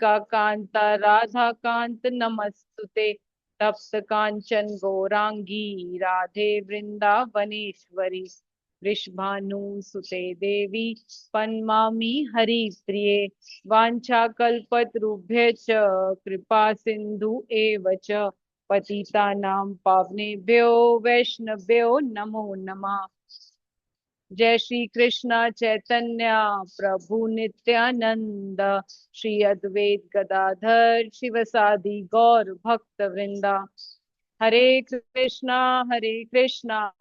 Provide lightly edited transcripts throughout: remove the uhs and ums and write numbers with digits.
गोपिका कांता राधा कांत नमस्तुते। तप्त कांचन गौरांगी राधे वृंदावनेश्वरी। वृषभानुसुते देवी पन्मामि हरिप्रिये। वाञ्छाकल्पतरुभ्यश्च कृपा सिन्धु एव च। पतितानां पावनेभ्यो वैष्णवेभ्यो नमो नमः। जय श्री कृष्ण चैतन्य प्रभु नित्यानंद। श्री अद्वैत गदाधर शिवसादि गौर भक्त वृंदा। हरे कृष्णा कृष्णा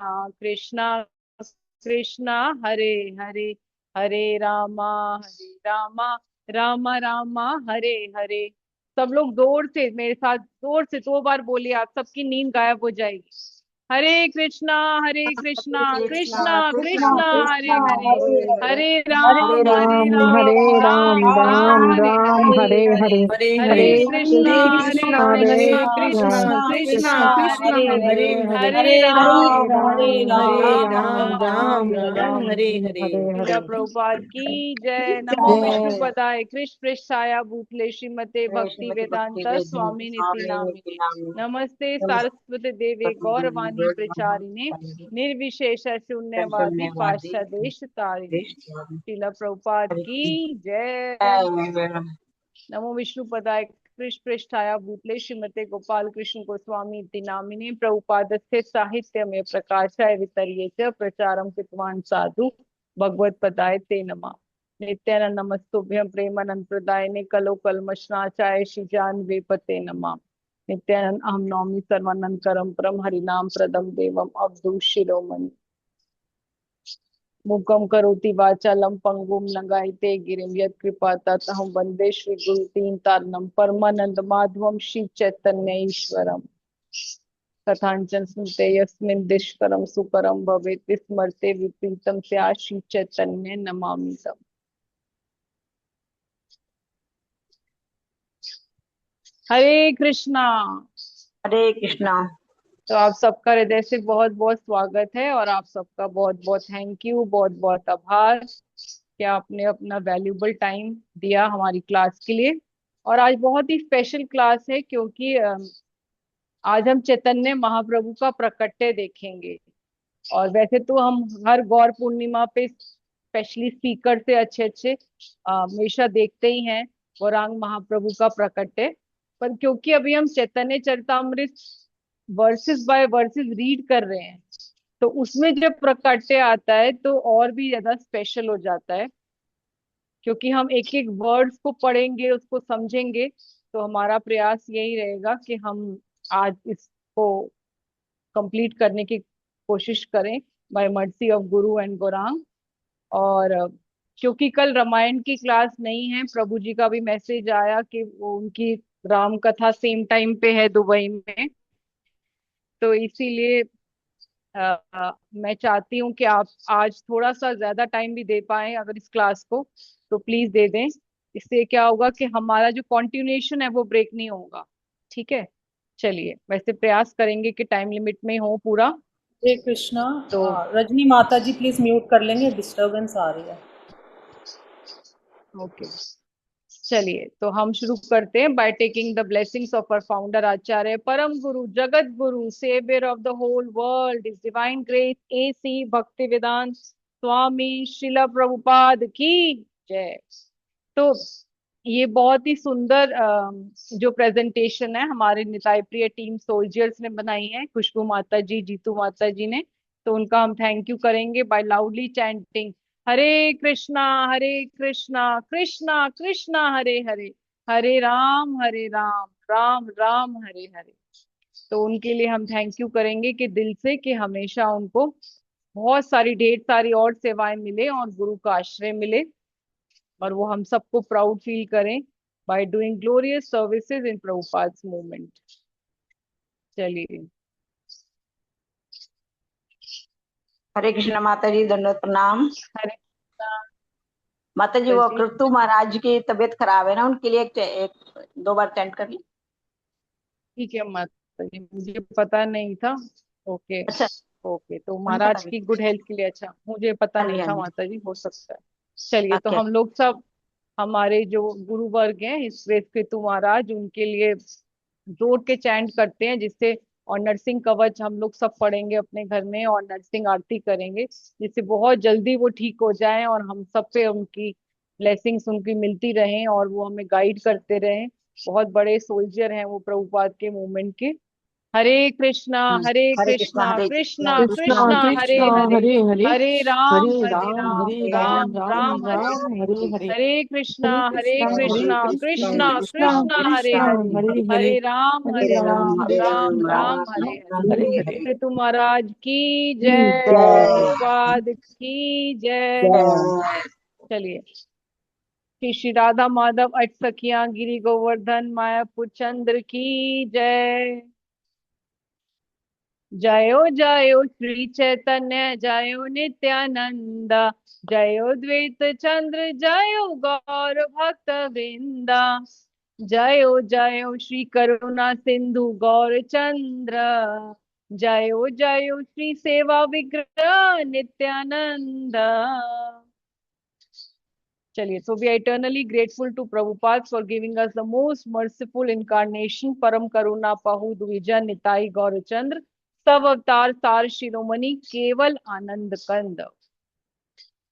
कृष्णा हरे हरे। हरे रामा रामा रामा हरे हरे। सब लोग जोर से मेरे साथ जोर से 2 बार बोलिए, आप सबकी नींद गायब हो जाएगी। हरे कृष्णा कृष्णा कृष्णा कृष्णा कृष्णा कृष्णा हरे हरे। हरे हरे हरे हरे राम राम हरे राम राम राम राम हरे राम हरे। हरे हरे। हरे हरे हरे कृष्णा हरे कृष्णा हरे कृष्णा कृष्णा कृष्णा कृष्णा हरे कृष्णा हरे। हरे हरे हरे हरे राम राम हरे राम राम राम राम हरे हरे। हरे श्रीला हरे। प्रभुपाद की जय। नमो विष्णु जय पदाय कृष्ण पृष्ठाया भूतले श्रीमते भक्ति श्रीमती भक्ति वेदांत वेदांत स्वामी निति स्वामी नामिने। नित्यानंद नमस्ते सारस्वती देवे गौरवाणी प्रचारिणे। नमस्ते निर्विशेष शून्यवादी धन्यवाद पाश्चादेश तारिणे। श्रीला प्रभुपाद की जय। नमो विष्णु पदाय कृष्ण पृष्ठाया भूतले श्रीमते गोपाल कृष्ण गोस्वामी इति नामिने। प्रभुपादस्य साहित्यमे प्रकाशाय वितर्ये च प्रचारं कृतवान् साधु भगवत पदाय ते नमः। नित्यानंद नमस्तुभ्यं प्रेमानंद प्रदायिने कलो कल्मषनाशाय श्रीजान वेपते नमः। नित्यानंद अहम नौमि सर्वानंद करम परम हरिनाम प्रदम देवम अवधू शिरोमणि। मूकं करोति वाचालं पंगुं लंघयते गिरिं यत्कृपा ततहं वन्दे श्रीगुरुतीर्थार्णं परमानंद माधवं श्री चैतन्य ईश्वरम्। कथाञ्चन स्मृते यस्मिन् दुष्करं सुकरं भवेत् विस्मर्ते विपरीतं स्यात् श्री चैतन्य नमामि तम्। हरे कृष्णा। हरे कृष्णा। तो आप सबका हृदय से बहुत बहुत स्वागत है और आप सबका बहुत बहुत थैंक यू, बहुत बहुत आभार कि आपने अपना वैल्यूबल टाइम दिया हमारी क्लास के लिए। और आज बहुत ही स्पेशल क्लास है क्योंकि आज हम चैतन्य महाप्रभु का प्रकट्य देखेंगे। और वैसे तो हम हर गौर पूर्णिमा पे स्पेशली स्पीकर से अच्छे अच्छे हमेशा देखते ही हैं गौरांग महाप्रभु का प्रकट्य। पर क्योंकि अभी हम Chaitanya Charitamrita verses by verses read कर रहे हैं, तो उसमें जब प्रकट्य आता है तो और भी ज्यादा स्पेशल हो जाता है। क्योंकि हम एक एक वर्ड्स को पढ़ेंगे, उसको समझेंगे, तो हमारा प्रयास यही रहेगा कि हम आज इसको कंप्लीट करने की कोशिश करें bye mercy of Guru and Gaurang. और क्योंकि कल रामायण की क्लास नहीं है, प्रभु जी का भी मैसेज आया कि वो उनकी राम कथा सेम टाइम पे है दुबई में, तो इसीलिए मैं चाहती हूँ कि आप आज थोड़ा सा ज्यादा टाइम भी दे पाए अगर इस क्लास को, तो प्लीज दे दें। इससे क्या होगा कि हमारा जो कंटिन्यूएशन है वो ब्रेक नहीं होगा। ठीक है, चलिए वैसे प्रयास करेंगे कि टाइम लिमिट में हो पूरा। हरे कृष्णा। तो रजनी माता जी प्लीज म्यूट कर लेंगे, डिस्टरबेंस आ रही है। ओके, चलिए तो हम शुरू करते हैं by taking the blessings of our founder Acharya param guru jagat guru saviour of the whole world his divine grace AC Bhakti वेदांत स्वामी श्रीला प्रभुपाद की जय। तो ये बहुत ही सुंदर जो प्रेजेंटेशन है हमारे निताई प्रिय टीम सोल्जर्स ने बनाई है, खुशबू माता जी, जीतू माता जी ने। तो उनका हम थैंक यू करेंगे बाय लाउडली चैंटिंग हरे कृष्णा कृष्णा कृष्णा हरे हरे। हरे राम राम राम हरे हरे। तो उनके लिए हम थैंक यू करेंगे कि दिल से कि हमेशा उनको बहुत सारी ढेर सारी और सेवाएं मिले और गुरु का आश्रय मिले, और वो हम सबको प्राउड फील करें by doing glorious services in Prabhupada's movement. चलिए। हरे कृष्णा माता जी, दंडवत प्रणाम। हरे माता जी, कृष्णा वो जी। कृतु महाराज की तबीयत खराब है ना, उनके लिए एक 2 बार टेंट कर ली। ठीक है माता जी, मुझे पता नहीं था। ओके। अच्छा, ओके, तो उन्हें पता महाराज भी। की गुड हेल्थ के लिए, अच्छा मुझे पता हाँ जी नहीं हाँ था जी। माता जी, हो सकता है। चलिए तो ओके। हम लोग सब हमारे जो गुरु वर्ग हैं इस वेद केतु महाराज, उनके लिए जोड़ के चैंट करते हैं, जिससे और नरसिंह कवच हम लोग सब पढ़ेंगे अपने घर में और नरसिंह आरती करेंगे, जिससे बहुत जल्दी वो ठीक हो जाएं और हम सब पे उनकी ब्लेसिंग्स उनकी मिलती रहें और वो हमें गाइड करते रहें। बहुत बड़े सोल्जर हैं वो प्रभुपाद के मूवमेंट के। हरे कृष्णा हरे हरे कृष्णा कृष्णा हरे कृष्णा कृष्णा कृष्णा कृष्णा कृष्णा हरे कृष्णा हरे, हरे हरे, हरे हरे राम राम हरे राम राम राम राम हरे राम हरे, हरे हरे, हरे हरे कृष्णा कृष्णा कृष्णा कृष्णा कृष्णा हरे कृष्णा हरे, हरे हरे, हरे हरे राम राम हरे राम राम राम राम हरे राम हरे। हरे हरे। केतु महाराज की की जय, जय। प्रभुपाद की जय। जय। चलिए, श्री श्री राधा माधव अष्ट सखियां गिरी गोवर्धन मायापुर चंद्र की जय। जयो जयो श्री चैतन्य जयो नित्यानंद, जयो द्वैत चंद्र जयो गौर भक्त वृंदा, जयो जयो श्री करुणा सिंधु गौर चंद्र, जयो जयो श्री सेवा विग्रह नित्यानंद। चलिए, so we are eternally grateful to Prabhupada for giving us the most merciful incarnation, परम करुणा पहु द्विजन निताई गौरचंद्र, सब अवतार सार शिरोमणि केवल आनंद कंद।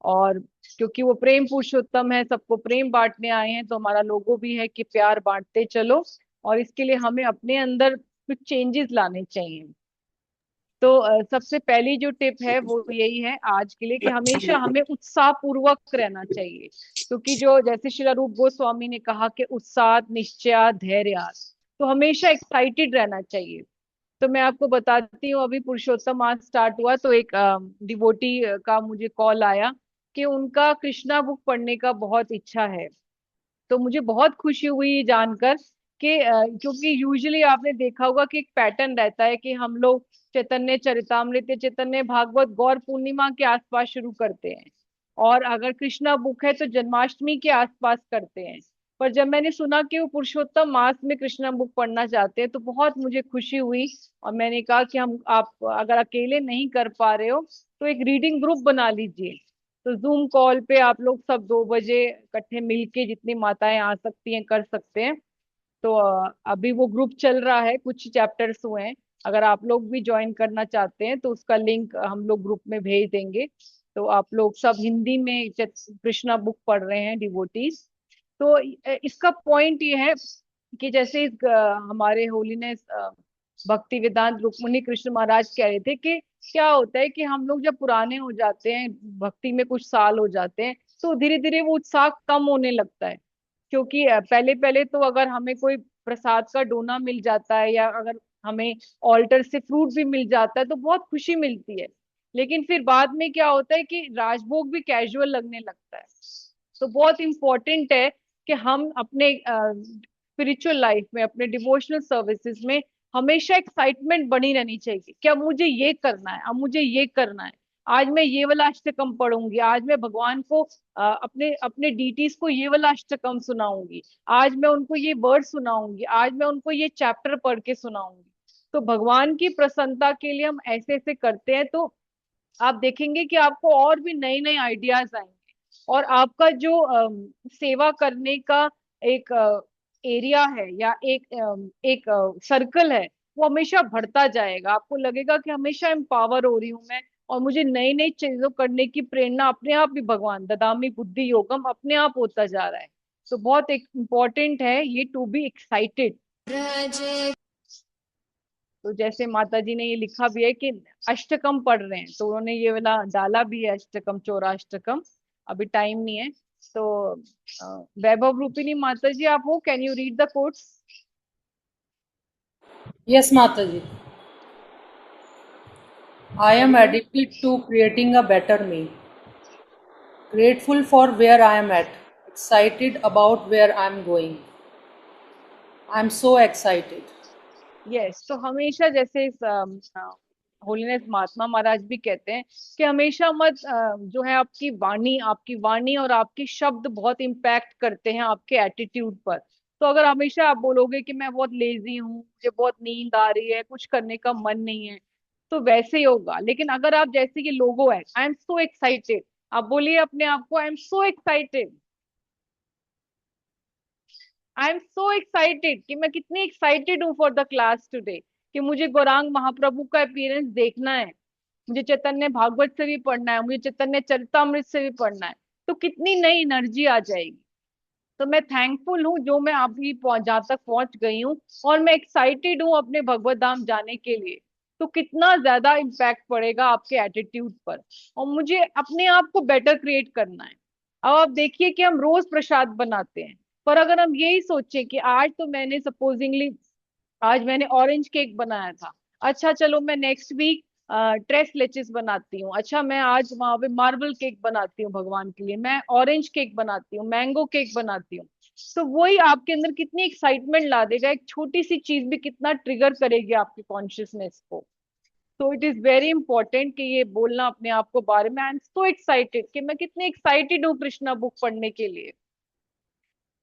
और क्योंकि वो प्रेम पुरुषोत्तम है, सबको प्रेम बांटने आए हैं, तो हमारा लोगो भी है कि प्यार बांटते चलो, और इसके लिए हमें अपने अंदर कुछ चेंजेस लाने चाहिए। तो सबसे पहली जो टिप है वो यही है आज के लिए कि हमेशा हमें उत्साह पूर्वक रहना चाहिए, क्योंकि जो जैसे श्री रूप गोस्वामी ने कहा कि उत्साह निश्चय धैर्य, तो हमेशा एक्साइटेड रहना चाहिए। तो मैं आपको बताती हूँ, अभी पुरुषोत्तम मास स्टार्ट हुआ तो एक डिवोटी का मुझे कॉल आया कि उनका कृष्णा बुक पढ़ने का बहुत इच्छा है। तो मुझे बहुत खुशी हुई ये जानकर कि क्योंकि यूजुअली आपने देखा होगा कि एक पैटर्न रहता है कि हम लोग चैतन्य चरितामृत या चैतन्य भागवत गौर पूर्णिमा के आसपास शुरू करते हैं, और अगर कृष्णा बुक है तो जन्माष्टमी के आसपास करते हैं। पर जब मैंने सुना कि वो पुरुषोत्तम मास में कृष्णा बुक पढ़ना चाहते हैं तो बहुत मुझे खुशी हुई, और मैंने कहा कि हम आप अगर अकेले नहीं कर पा रहे हो तो एक रीडिंग ग्रुप बना लीजिए। तो जूम कॉल पे आप लोग सब 2 बजे इकट्ठे मिलके जितनी माताएं आ सकती हैं कर सकते हैं। तो अभी वो ग्रुप चल रहा है, कुछ चैप्टर्स हुए हैं। अगर आप लोग भी ज्वाइन करना चाहते हैं तो उसका लिंक हम लोग ग्रुप में भेज देंगे। तो आप लोग सब हिंदी में कृष्णा बुक पढ़ रहे हैं डिवोटीज। तो इसका पॉइंट ये है कि जैसे हमारे होलीनेस भक्ति वेदांत रुक्मणी कृष्ण महाराज कह रहे थे कि क्या होता है कि हम लोग जब पुराने हो जाते हैं, भक्ति में कुछ साल हो जाते हैं, तो धीरे धीरे वो उत्साह कम होने लगता है। क्योंकि पहले पहले तो अगर हमें कोई प्रसाद का डोना मिल जाता है या अगर हमें ऑल्टर से फ्रूट भी मिल जाता है तो बहुत खुशी मिलती है। लेकिन फिर बाद में क्या होता है कि राजभोग भी कैजुअल लगने लगता है। तो बहुत इंपॉर्टेंट है कि हम अपने स्पिरिचुअल लाइफ में, अपने डिवोशनल सर्विसेज में हमेशा एक्साइटमेंट बनी रहनी चाहिए कि अब मुझे ये करना है, अब मुझे ये करना है, आज मैं ये वाला अष्टकम पढ़ूंगी, आज मैं भगवान को अपने अपने डीटीज को ये वाला अष्टकम सुनाऊंगी, आज मैं उनको ये वर्ड सुनाऊंगी, आज मैं उनको ये चैप्टर पढ़ के सुनाऊंगी। तो भगवान की प्रसन्नता के लिए हम ऐसे ऐसे करते हैं तो आप देखेंगे कि आपको और भी नए नए आइडियाज आएंगे, और आपका जो सेवा करने का एक एरिया है या एक सर्कल है, वो हमेशा बढ़ता जाएगा। आपको लगेगा कि हमेशा एम्पावर हो रही हूँ मैं, और मुझे नई नई चीजों करने की प्रेरणा अपने आप ही भगवान ददामी बुद्धि योगम अपने आप होता जा रहा है। तो बहुत एक इम्पोर्टेंट है ये टू बी एक्साइटेड। तो जैसे माता जी ने ये लिखा भी है कि अष्टकम पढ़ रहे हैं, तो उन्होंने ये वाला डाला भी है अष्टकम चौराष्टकम। अभी टाइम नहीं है तो वैभव रूपिणी माता जी आप हो, can you read the quotes? Yes, Mataji. I am पढ़िए। addicted to creating a better me. Grateful for where I am at. Excited about where I am going. I am so excited. Yes, तो हमेशा जैसे holiness महात्मा महाराज भी कहते हैं कि हमेशा मत जो है आपकी वाणी और आपके शब्द बहुत इम्पैक्ट करते हैं आपके एटीट्यूड पर। तो अगर हमेशा आप बोलोगे कि मैं बहुत लेजी हूँ, मुझे बहुत नींद आ रही है, कुछ करने का मन नहीं है, तो वैसे ही होगा। लेकिन अगर आप जैसे ये लोगो है आई एम सो एक्साइटेड, आप बोलिए अपने आप को आई am so excited, I am so excited कि मैं कितनी एक्साइटेड हूँ फॉर द क्लास टुडे, कि मुझे गौरांग महाप्रभु का अपीयरेंस देखना है, मुझे चैतन्य भागवत से भी पढ़ना है, मुझे चैतन्य चरितामृत से भी पढ़ना है। तो कितनी नई एनर्जी आ जाएगी। तो मैं थैंकफुल हूँ जो मैं अभी जहाँ तक पहुंच गई हूँ, और मैं एक्साइटेड हूँ अपने भगवत धाम जाने के लिए। तो कितना ज्यादा इम्पैक्ट पड़ेगा आपके एटीट्यूड पर, और मुझे अपने आप को बेटर क्रिएट करना है। अब आप देखिए कि हम रोज प्रसाद बनाते हैं, पर अगर हम यही सोचें कि आज तो मैंने सपोजिंगली, आज मैंने ऑरेंज केक बनाया था, अच्छा चलो मैं नेक्स्ट वीक ट्रेस लेचिस बनाती हूँ, अच्छा मैं आज वहां पे मार्बल केक बनाती हूँ भगवान के लिए, मैं ऑरेंज केक बनाती हूँ, मैंगो केक बनाती हूँ। तो वही आपके अंदर कितनी एक्साइटमेंट ला देगा, एक छोटी सी चीज भी कितना ट्रिगर करेगी आपकी कॉन्शियसनेस को। तो इट इज वेरी इंपॉर्टेंट कि ये बोलना अपने आप को बारे में, आई एम सो एक्साइटेड कि मैं कितनी एक्साइटेड हूँ कृष्णा बुक पढ़ने के लिए।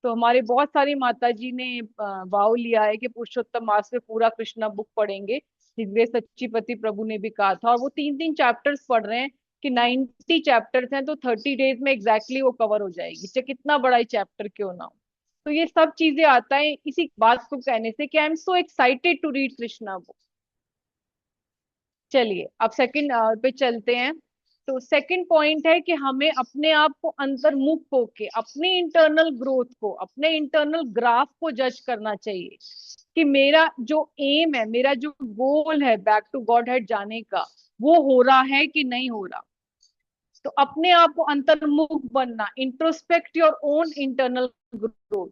तो हमारे बहुत सारी माता जी ने वाव लिया है कि पुरुषोत्तम मास में पूरा कृष्णा बुक पढ़ेंगे। जिसमें सच्चीपति प्रभु ने भी कहा था, और वो 3-3 चैप्टर्स पढ़ रहे हैं, कि 90 चैप्टर्स हैं तो 30 डेज में एग्जैक्टली वो कवर हो जाएगी, चाहे कितना बड़ा ही चैप्टर क्यों ना हो। तो ये सब चीजें आता है इसी बात को कहने से कि I am so excited to read Krishna book. चलिए अब सेकंड पे चलते हैं। तो सेकंड पॉइंट है कि हमें अपने आप को अंतर्मुख होके अपनी इंटरनल ग्रोथ को, अपने इंटरनल ग्राफ को जज करना चाहिए, कि मेरा जो एम है, मेरा जो गोल है बैक टू गॉड हेड जाने का, वो हो रहा है कि नहीं हो रहा। तो अपने आप को अंतर्मुख बनना, introspect your own internal growth.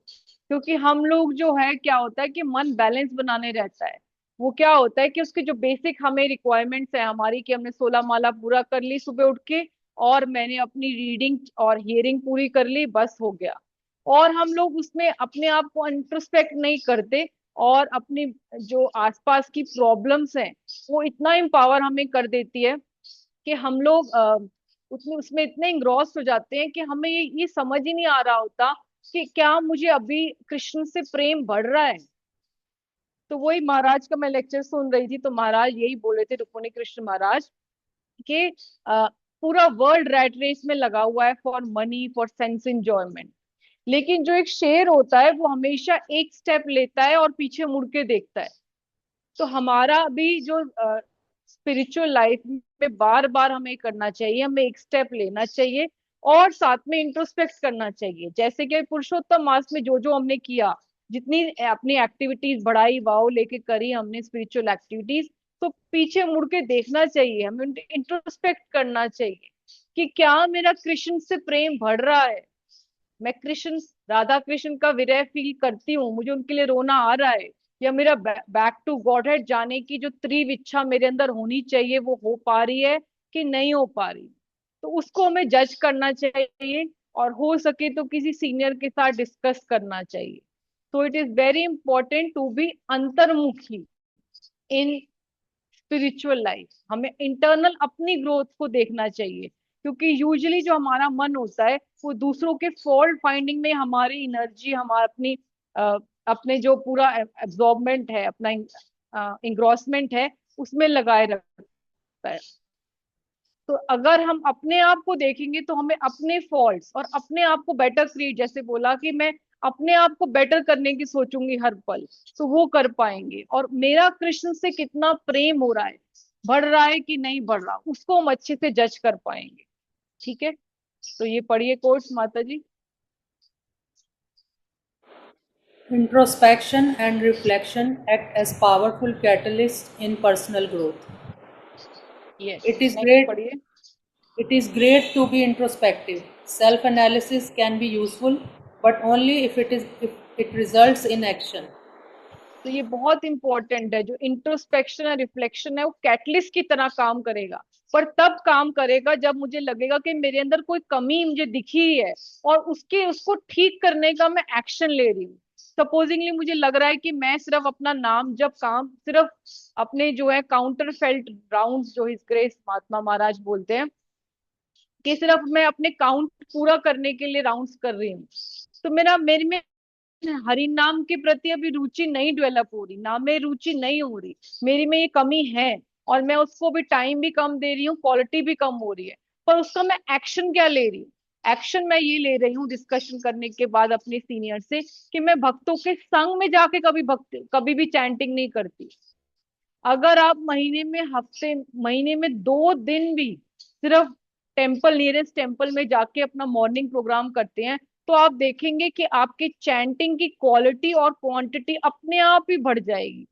क्योंकि हम लोग जो है, क्या होता है कि मन बैलेंस बनाने रहता है, वो क्या होता है कि उसके जो बेसिक हमें रिक्वायरमेंट्स है हमारी, कि हमने 16 माला पूरा कर ली सुबह उठ के, और मैंने अपनी रीडिंग और हियरिंग पूरी कर ली, बस हो गया। और हम लोग उसमें अपने आप को इंट्रोस्पेक्ट नहीं करते, और अपनी जो आसपास की प्रॉब्लम्स हैं वो इतना इम्पावर हमें कर देती है कि हम लोग उसमें उसमें इतने इंग्रॉस हो जाते हैं कि हमें ये समझ ही नहीं आ रहा होता कि क्या मुझे अभी कृष्ण से प्रेम बढ़ रहा है। तो वही महाराज का मैं लेक्चर सुन रही थी, तो महाराज यही बोले थे, रुक्मिणी कृष्ण महाराज, कि पूरा वर्ल्ड रैट रेस में लगा हुआ है for money, for sense enjoyment, लेकिन जो एक शेर होता है वो हमेशा एक स्टेप लेता है और पीछे मुड़ के देखता है। तो हमारा भी जो स्पिरिचुअल लाइफ में बार बार हमें करना चाहिए, हमें एक स्टेप लेना चाहिए, और साथ में इंट्रोस्पेक्ट करना चाहिए। जैसे कि पुरुषोत्तम मास में जो जो हमने किया, जितनी अपनी एक्टिविटीज बढ़ाई, वाव लेके करी हमने स्पिरिचुअल एक्टिविटीज, तो पीछे मुड़ के देखना चाहिए, हमें इंट्रोस्पेक्ट करना चाहिए कि क्या मेरा कृष्ण से प्रेम बढ़ रहा है, मैं कृष्ण, राधा कृष्ण का विरह फील करती हूँ, मुझे उनके लिए रोना आ रहा है, या मेरा बैक टू गॉड हेड जाने की जो तीव्र इच्छा मेरे अंदर होनी चाहिए वो हो पा रही है कि नहीं हो पा रही। तो उसको हमें जज करना चाहिए, और हो सके तो किसी सीनियर के साथ डिस्कस करना चाहिए। तो it is very important to be अंतर्मुखी इन स्पिरिचुअल लाइफ। हमें इंटरनल अपनी ग्रोथ को देखना चाहिए, क्योंकि यूजुअली जो हमारा मन होता है वो दूसरों के फॉल्ट फाइंडिंग में हमारी एनर्जी, हमारा अपनी अपने जो पूरा एब्जॉर्बमेंट है, अपना इंग्रॉसमेंट है, उसमें लगाए रखता है। तो अगर हम अपने आप को देखेंगे तो हमें अपने फॉल्ट्स और अपने आप को बेटर क्रिएट, जैसे बोला कि मैं अपने आप को बेटर करने की सोचूंगी हर पल, तो वो कर पाएंगे। और मेरा कृष्ण से कितना प्रेम हो रहा है, बढ़ रहा है कि नहीं बढ़ रहा, उसको हम अच्छे से जज कर पाएंगे। ठीक है, तो ये पढ़िए कोर्स माता जी। Introspection and reflection act as powerful catalysts in personal growth. Yes, It is next great. पढ़िए। It is great to be introspective. Self-analysis can be useful, but only if it results in action. तो ये बहुत important है, जो introspection और reflection है वो catalyst की तरह काम करेगा, पर तब काम करेगा जब मुझे लगेगा कि मेरे अंदर कोई कमी मुझे दिखी ही है, और उसको ठीक करने का मैं एक्शन ले रही हूँ। सपोजिंगली मुझे लग रहा है कि मैं सिर्फ अपना नाम जब काम, सिर्फ अपने जो है काउंटर फेल्ट राउंड, जो हिज ग्रेस महात्मा महाराज बोलते हैं, कि सिर्फ मैं अपने काउंट पूरा करने के लिए राउंड्स कर रही हूँ, तो मेरे में हरि नाम के प्रति अभी रुचि नहीं डेवलप हो रही, नाम में रुचि नहीं हो रही, मेरी में ये कमी है, और मैं उसको भी टाइम भी कम दे रही हूँ, क्वालिटी भी कम हो रही है। पर उसका मैं एक्शन क्या ले रही हूँ? एक्शन मैं ये ले रही हूँ डिस्कशन करने के बाद अपने सीनियर से कि मैं भक्तों के संग में जाके कभी भी चैंटिंग नहीं करती। अगर आप महीने में 2 दिन भी सिर्फ नियरेस्ट टेम्पल में जाके अपना मॉर्निंग प्रोग्राम करते हैं, तो आप देखेंगे कि आपकी चैंटिंग की क्वालिटी और क्वांटिटी अपने आप ही बढ़ जाएगी।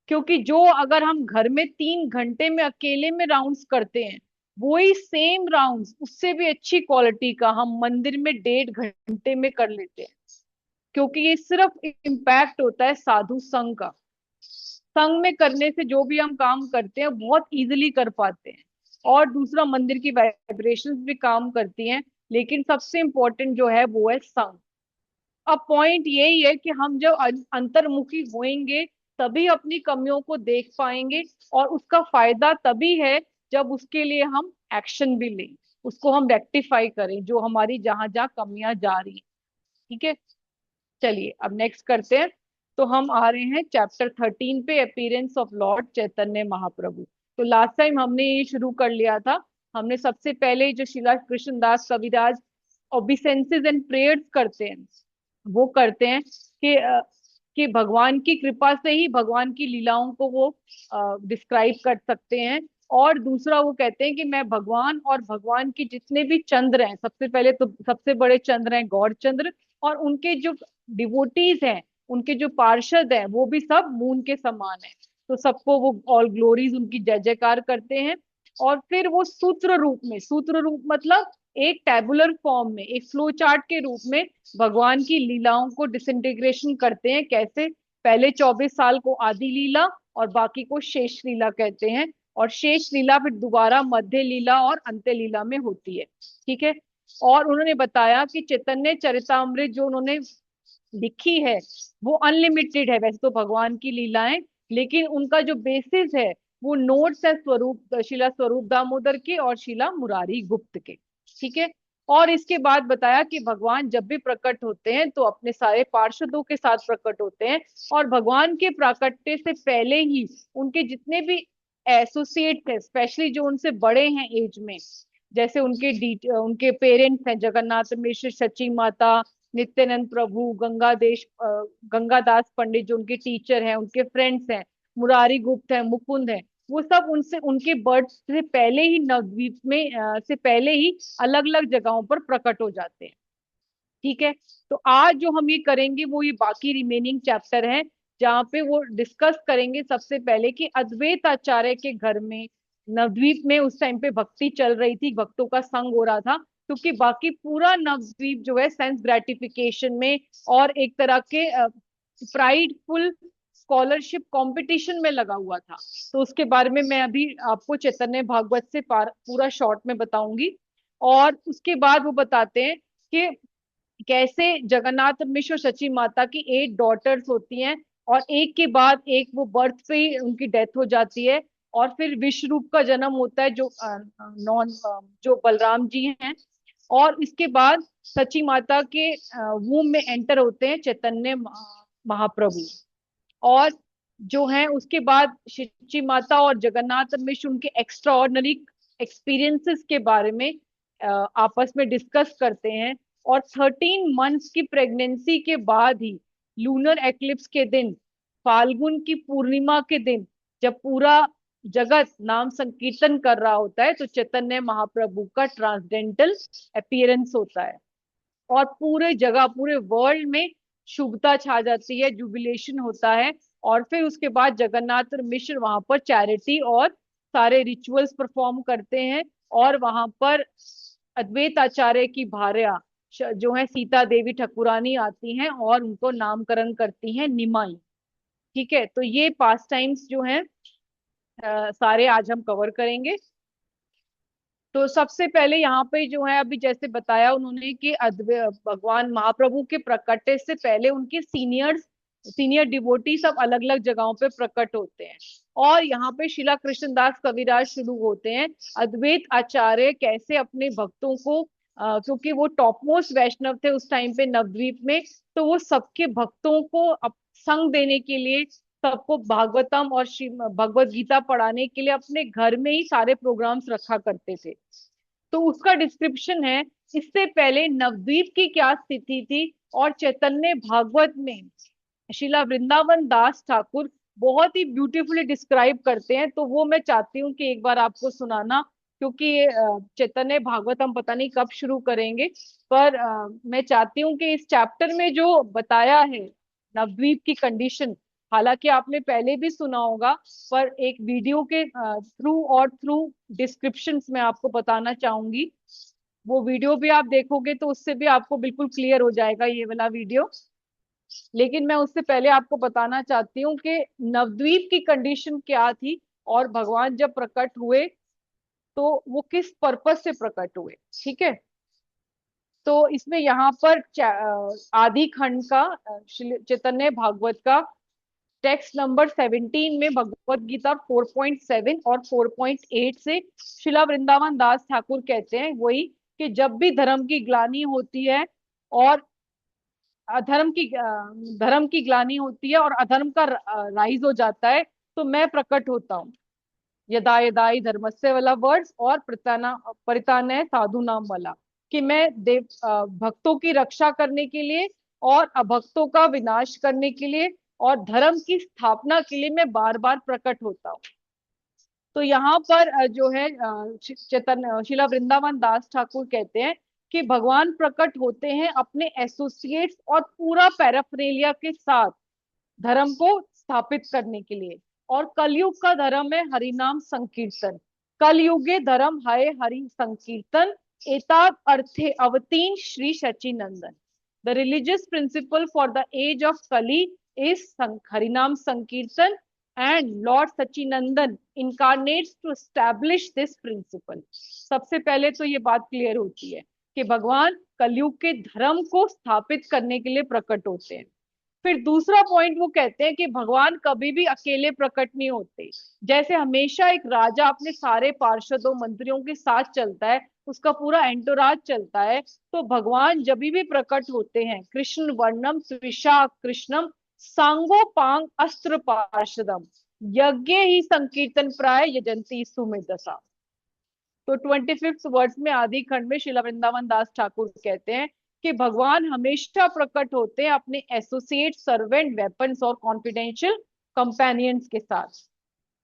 क्योंकि जो अगर हम घर में 3 घंटे में अकेले में राउंड्स करते हैं, वही सेम राउंड्स उससे भी अच्छी क्वालिटी का हम मंदिर में 1.5 घंटे में कर लेते हैं। क्योंकि ये सिर्फ इम्पैक्ट होता है साधु संघ का। संघ में करने से जो भी हम काम करते हैं बहुत इजीली कर पाते हैं। और दूसरा, मंदिर की वाइब्रेशंस भी काम करती हैं, लेकिन सबसे इम्पोर्टेंट जो है वो है संघ। अब पॉइंट यही है कि हम जब अंतर्मुखी होएंगे तभी अपनी कमियों को देख पाएंगे, और उसका फायदा तभी है जब उसके लिए हम एक्शन भी लें, उसको हम रेक्टिफाई करें जो हमारी जहां जहां कमियां जा रही हैं। ठीक है, चलिए अब नेक्स्ट करते हैं। तो हम आ रहे हैं चैप्टर 13 पे, appearance of Lord Chaitanya Mahaprabhu. तो लास्ट टाइम हमने ये शुरू कर लिया था। हमने सबसे पहले जो शिला कृष्णदास कविराज ओबिसेंसेस एंड प्रेयर्स करते हैं, वो करते हैं कि भगवान की कृपा से ही भगवान की लीलाओं को वो डिस्क्राइब कर सकते हैं। और दूसरा वो कहते हैं कि मैं भगवान और भगवान के जितने भी चंद्र हैं, सबसे पहले तो सबसे बड़े चंद्र हैं गौर चंद्र, और उनके जो डिवोटीज हैं, उनके जो पार्षद हैं, वो भी सब मून के समान है। तो सबको वो ऑल ग्लोरीज उनकी जय जयकार करते हैं। और फिर वो सूत्र रूप मतलब एक टेबुलर फॉर्म में, एक फ्लो चार्ट के रूप में भगवान की लीलाओं को डिसइंटीग्रेशन करते हैं। कैसे? पहले 24 साल को आदि लीला और बाकी को शेष लीला कहते हैं। और शेष लीला फिर दोबारा मध्य लीला और अंत्य लीला में होती है। ठीक है। और उन्होंने बताया कि चैतन्य चरितामृत जो उन्होंने लिखी है वो अनलिमिटेड है वैसे तो भगवान की लीलाएं, लेकिन उनका जो बेसिस है वो नोट्स है शिला स्वरूप दामोदर के और शिला मुरारी गुप्त के। ठीक है। और इसके बाद बताया कि भगवान जब भी प्रकट होते हैं तो अपने सारे पार्षदों के साथ प्रकट होते हैं, और भगवान के प्राकट्य से पहले ही उनके जितने भी एसोसिएट है, स्पेशली जो उनसे बड़े हैं एज में, जैसे उनके पेरेंट्स हैं जगन्नाथ मिश्र, सची माता, नित्यानंद प्रभु, गंगादास पंडित जो उनके टीचर हैं, उनके फ्रेंड्स हैं, मुरारी गुप्त हैं, मुकुंद हैं, वो सब उनसे उनके बर्थ से पहले ही नवद्वीप में से पहले ही अलग अलग जगहों पर प्रकट हो जाते हैं। ठीक है। तो आज जो हम ये करेंगे वो ये बाकी रिमेनिंग चैप्टर है, जहाँ पे वो डिस्कस करेंगे सबसे पहले कि अद्वैत आचार्य के घर में नवद्वीप में उस टाइम पे भक्ति चल रही थी, भक्तों का संग हो रहा था, क्योंकि बाकी पूरा नवद्वीप जो है सेंस ग्रेटिफिकेशन में और एक तरह के प्राइडफुल स्कॉलरशिप कंपटीशन में लगा हुआ था। तो उसके बारे में मैं अभी आपको चैतन्य भागवत से पूरा शॉर्ट में बताऊंगी। और उसके बाद वो बताते हैं कि कैसे जगन्नाथ मिश्र और सची माता की 8 डॉटर्स होती हैं, और एक के बाद एक वो बर्थ पे ही उनकी डेथ हो जाती है। और फिर विश्व रूप का जन्म होता है जो बलराम जी हैं। और इसके बाद सची माता के वूम में एंटर होते हैं चैतन्य महाप्रभु। और जो है उसके बाद सची माता और जगन्नाथ मिश्र उनके एक्स्ट्रा ऑर्डिनरी एक्सपीरियंसेस के बारे में आपस में डिस्कस करते हैं। और 13 मंथ्स की प्रेगनेंसी के बाद ही लूनर एक्लिप्स के दिन, फाल्गुन की पूर्णिमा के दिन, जब पूरा जगत नाम संकीर्तन कर रहा होता है, तो चैतन्य महाप्रभु का ट्रांसडेंटल अपीयरेंस होता है, और पूरे जगह पूरे वर्ल्ड में शुभता छा जाती है, जुबिलेशन होता है। और फिर उसके बाद जगन्नाथ मिश्र वहां पर चैरिटी और सारे रिचुअल्स परफॉर्म करते हैं, और वहां पर अद्वैत आचार्य की भार्या जो है सीता देवी ठकुरानी आती हैं और उनको नामकरण करती हैं निमाई। ठीक है। तो ये पास टाइम्स जो हैं सारे आज हम कवर करेंगे। तो सबसे पहले यहाँ पे जो है अभी जैसे बताया उन्होंने कि भगवान महाप्रभु के प्रकटे से पहले उनके सीनियर डिवोटी सब अलग अलग जगहों पे प्रकट होते हैं। और यहाँ पे शिला कृष्णदास कविराज शुरू होते हैं अद्वैत आचार्य कैसे अपने भक्तों को क्योंकि वो टॉप मोस्ट वैष्णव थे उस टाइम पे नवद्वीप में, तो वो सबके भक्तों को संग देने के लिए, सबको भागवतम और भगवत गीता पढ़ाने के लिए अपने घर में ही सारे प्रोग्राम्स रखा करते थे। तो उसका डिस्क्रिप्शन है। इससे पहले नवद्वीप की क्या स्थिति थी, और चैतन्य भागवत में शिला वृंदावन दास ठाकुर बहुत ही ब्यूटीफुली डिस्क्राइब करते हैं। तो वो मैं चाहती हूँ कि एक बार आपको सुनाना, क्योंकि ये चैतन्य भागवत हम पता नहीं कब शुरू करेंगे, पर मैं चाहती हूँ कि इस चैप्टर में जो बताया है नवद्वीप की कंडीशन, हालांकि आपने पहले भी सुना होगा, पर एक वीडियो के थ्रू और थ्रू डिस्क्रिप्शंस में आपको बताना चाहूंगी। वो वीडियो भी आप देखोगे तो उससे भी आपको बिल्कुल क्लियर हो जाएगा ये वाला वीडियो। लेकिन मैं उससे पहले आपको बताना चाहती हूँ कि नवद्वीप की कंडीशन क्या थी, और भगवान जब प्रकट हुए तो वो किस पर्पस से प्रकट हुए। ठीक है, तो इसमें यहाँ पर आदि खंड का चैतन्य भागवत का टेक्स्ट नंबर 17 में भगवत गीता 4.7 और 4.8 से शिला वृंदावन दास ठाकुर कहते हैं वही, कि जब भी धर्म की ग्लानि होती है और धर्म की ग्लानि होती है और अधर्म का राइज हो जाता है, तो मैं प्रकट होता हूँ। यदा यदा ही धर्मस्य वाला वर्ड्स, और परितान साधु नाम वाला, कि मैं देव भक्तों की रक्षा करने के लिए और अभक्तों का विनाश करने के लिए और धर्म की स्थापना के लिए मैं बार बार प्रकट होता हूँ। तो यहाँ पर जो है चैतन्य शिला वृंदावन दास ठाकुर कहते हैं कि भगवान प्रकट होते हैं अपने एसोसिएट्स और पूरा पैराफरेलिया के साथ धर्म को स्थापित करने के लिए। और कलयुग का धर्म है हरिनाम संकीर्तन। कलयुगे धर्म है हरि संकीर्तन, एताद अर्थे अवतीन Shri Shachinandan. The religious principle for the age of Kali is Harinam sankirtan, and lord Sachinandan incarnates to establish this principle. सबसे पहले तो ये बात क्लियर होती है कि भगवान कलयुग के धर्म को स्थापित करने के लिए प्रकट होते हैं। फिर दूसरा पॉइंट वो कहते हैं कि भगवान कभी भी अकेले प्रकट नहीं होते। जैसे हमेशा एक राजा अपने सारे पार्षदों मंत्रियों के साथ चलता है, उसका पूरा एंटोराज चलता है, तो भगवान जब भी प्रकट होते हैं कृष्ण वर्णम स्विशा कृष्णम सांगोपांग अस्त्र पार्षदम यज्ञ ही संकीर्तन प्राय यजंती सुमेधसा। तो 25th वर्ड्स में आदि खंड में शिला वृंदावन दास ठाकुर कहते हैं कि भगवान हमेशा प्रकट होते हैं अपने एसोसिएट सर्वेंट वेपन्स और कॉन्फिडेंशियल कंपेनियंस के साथ।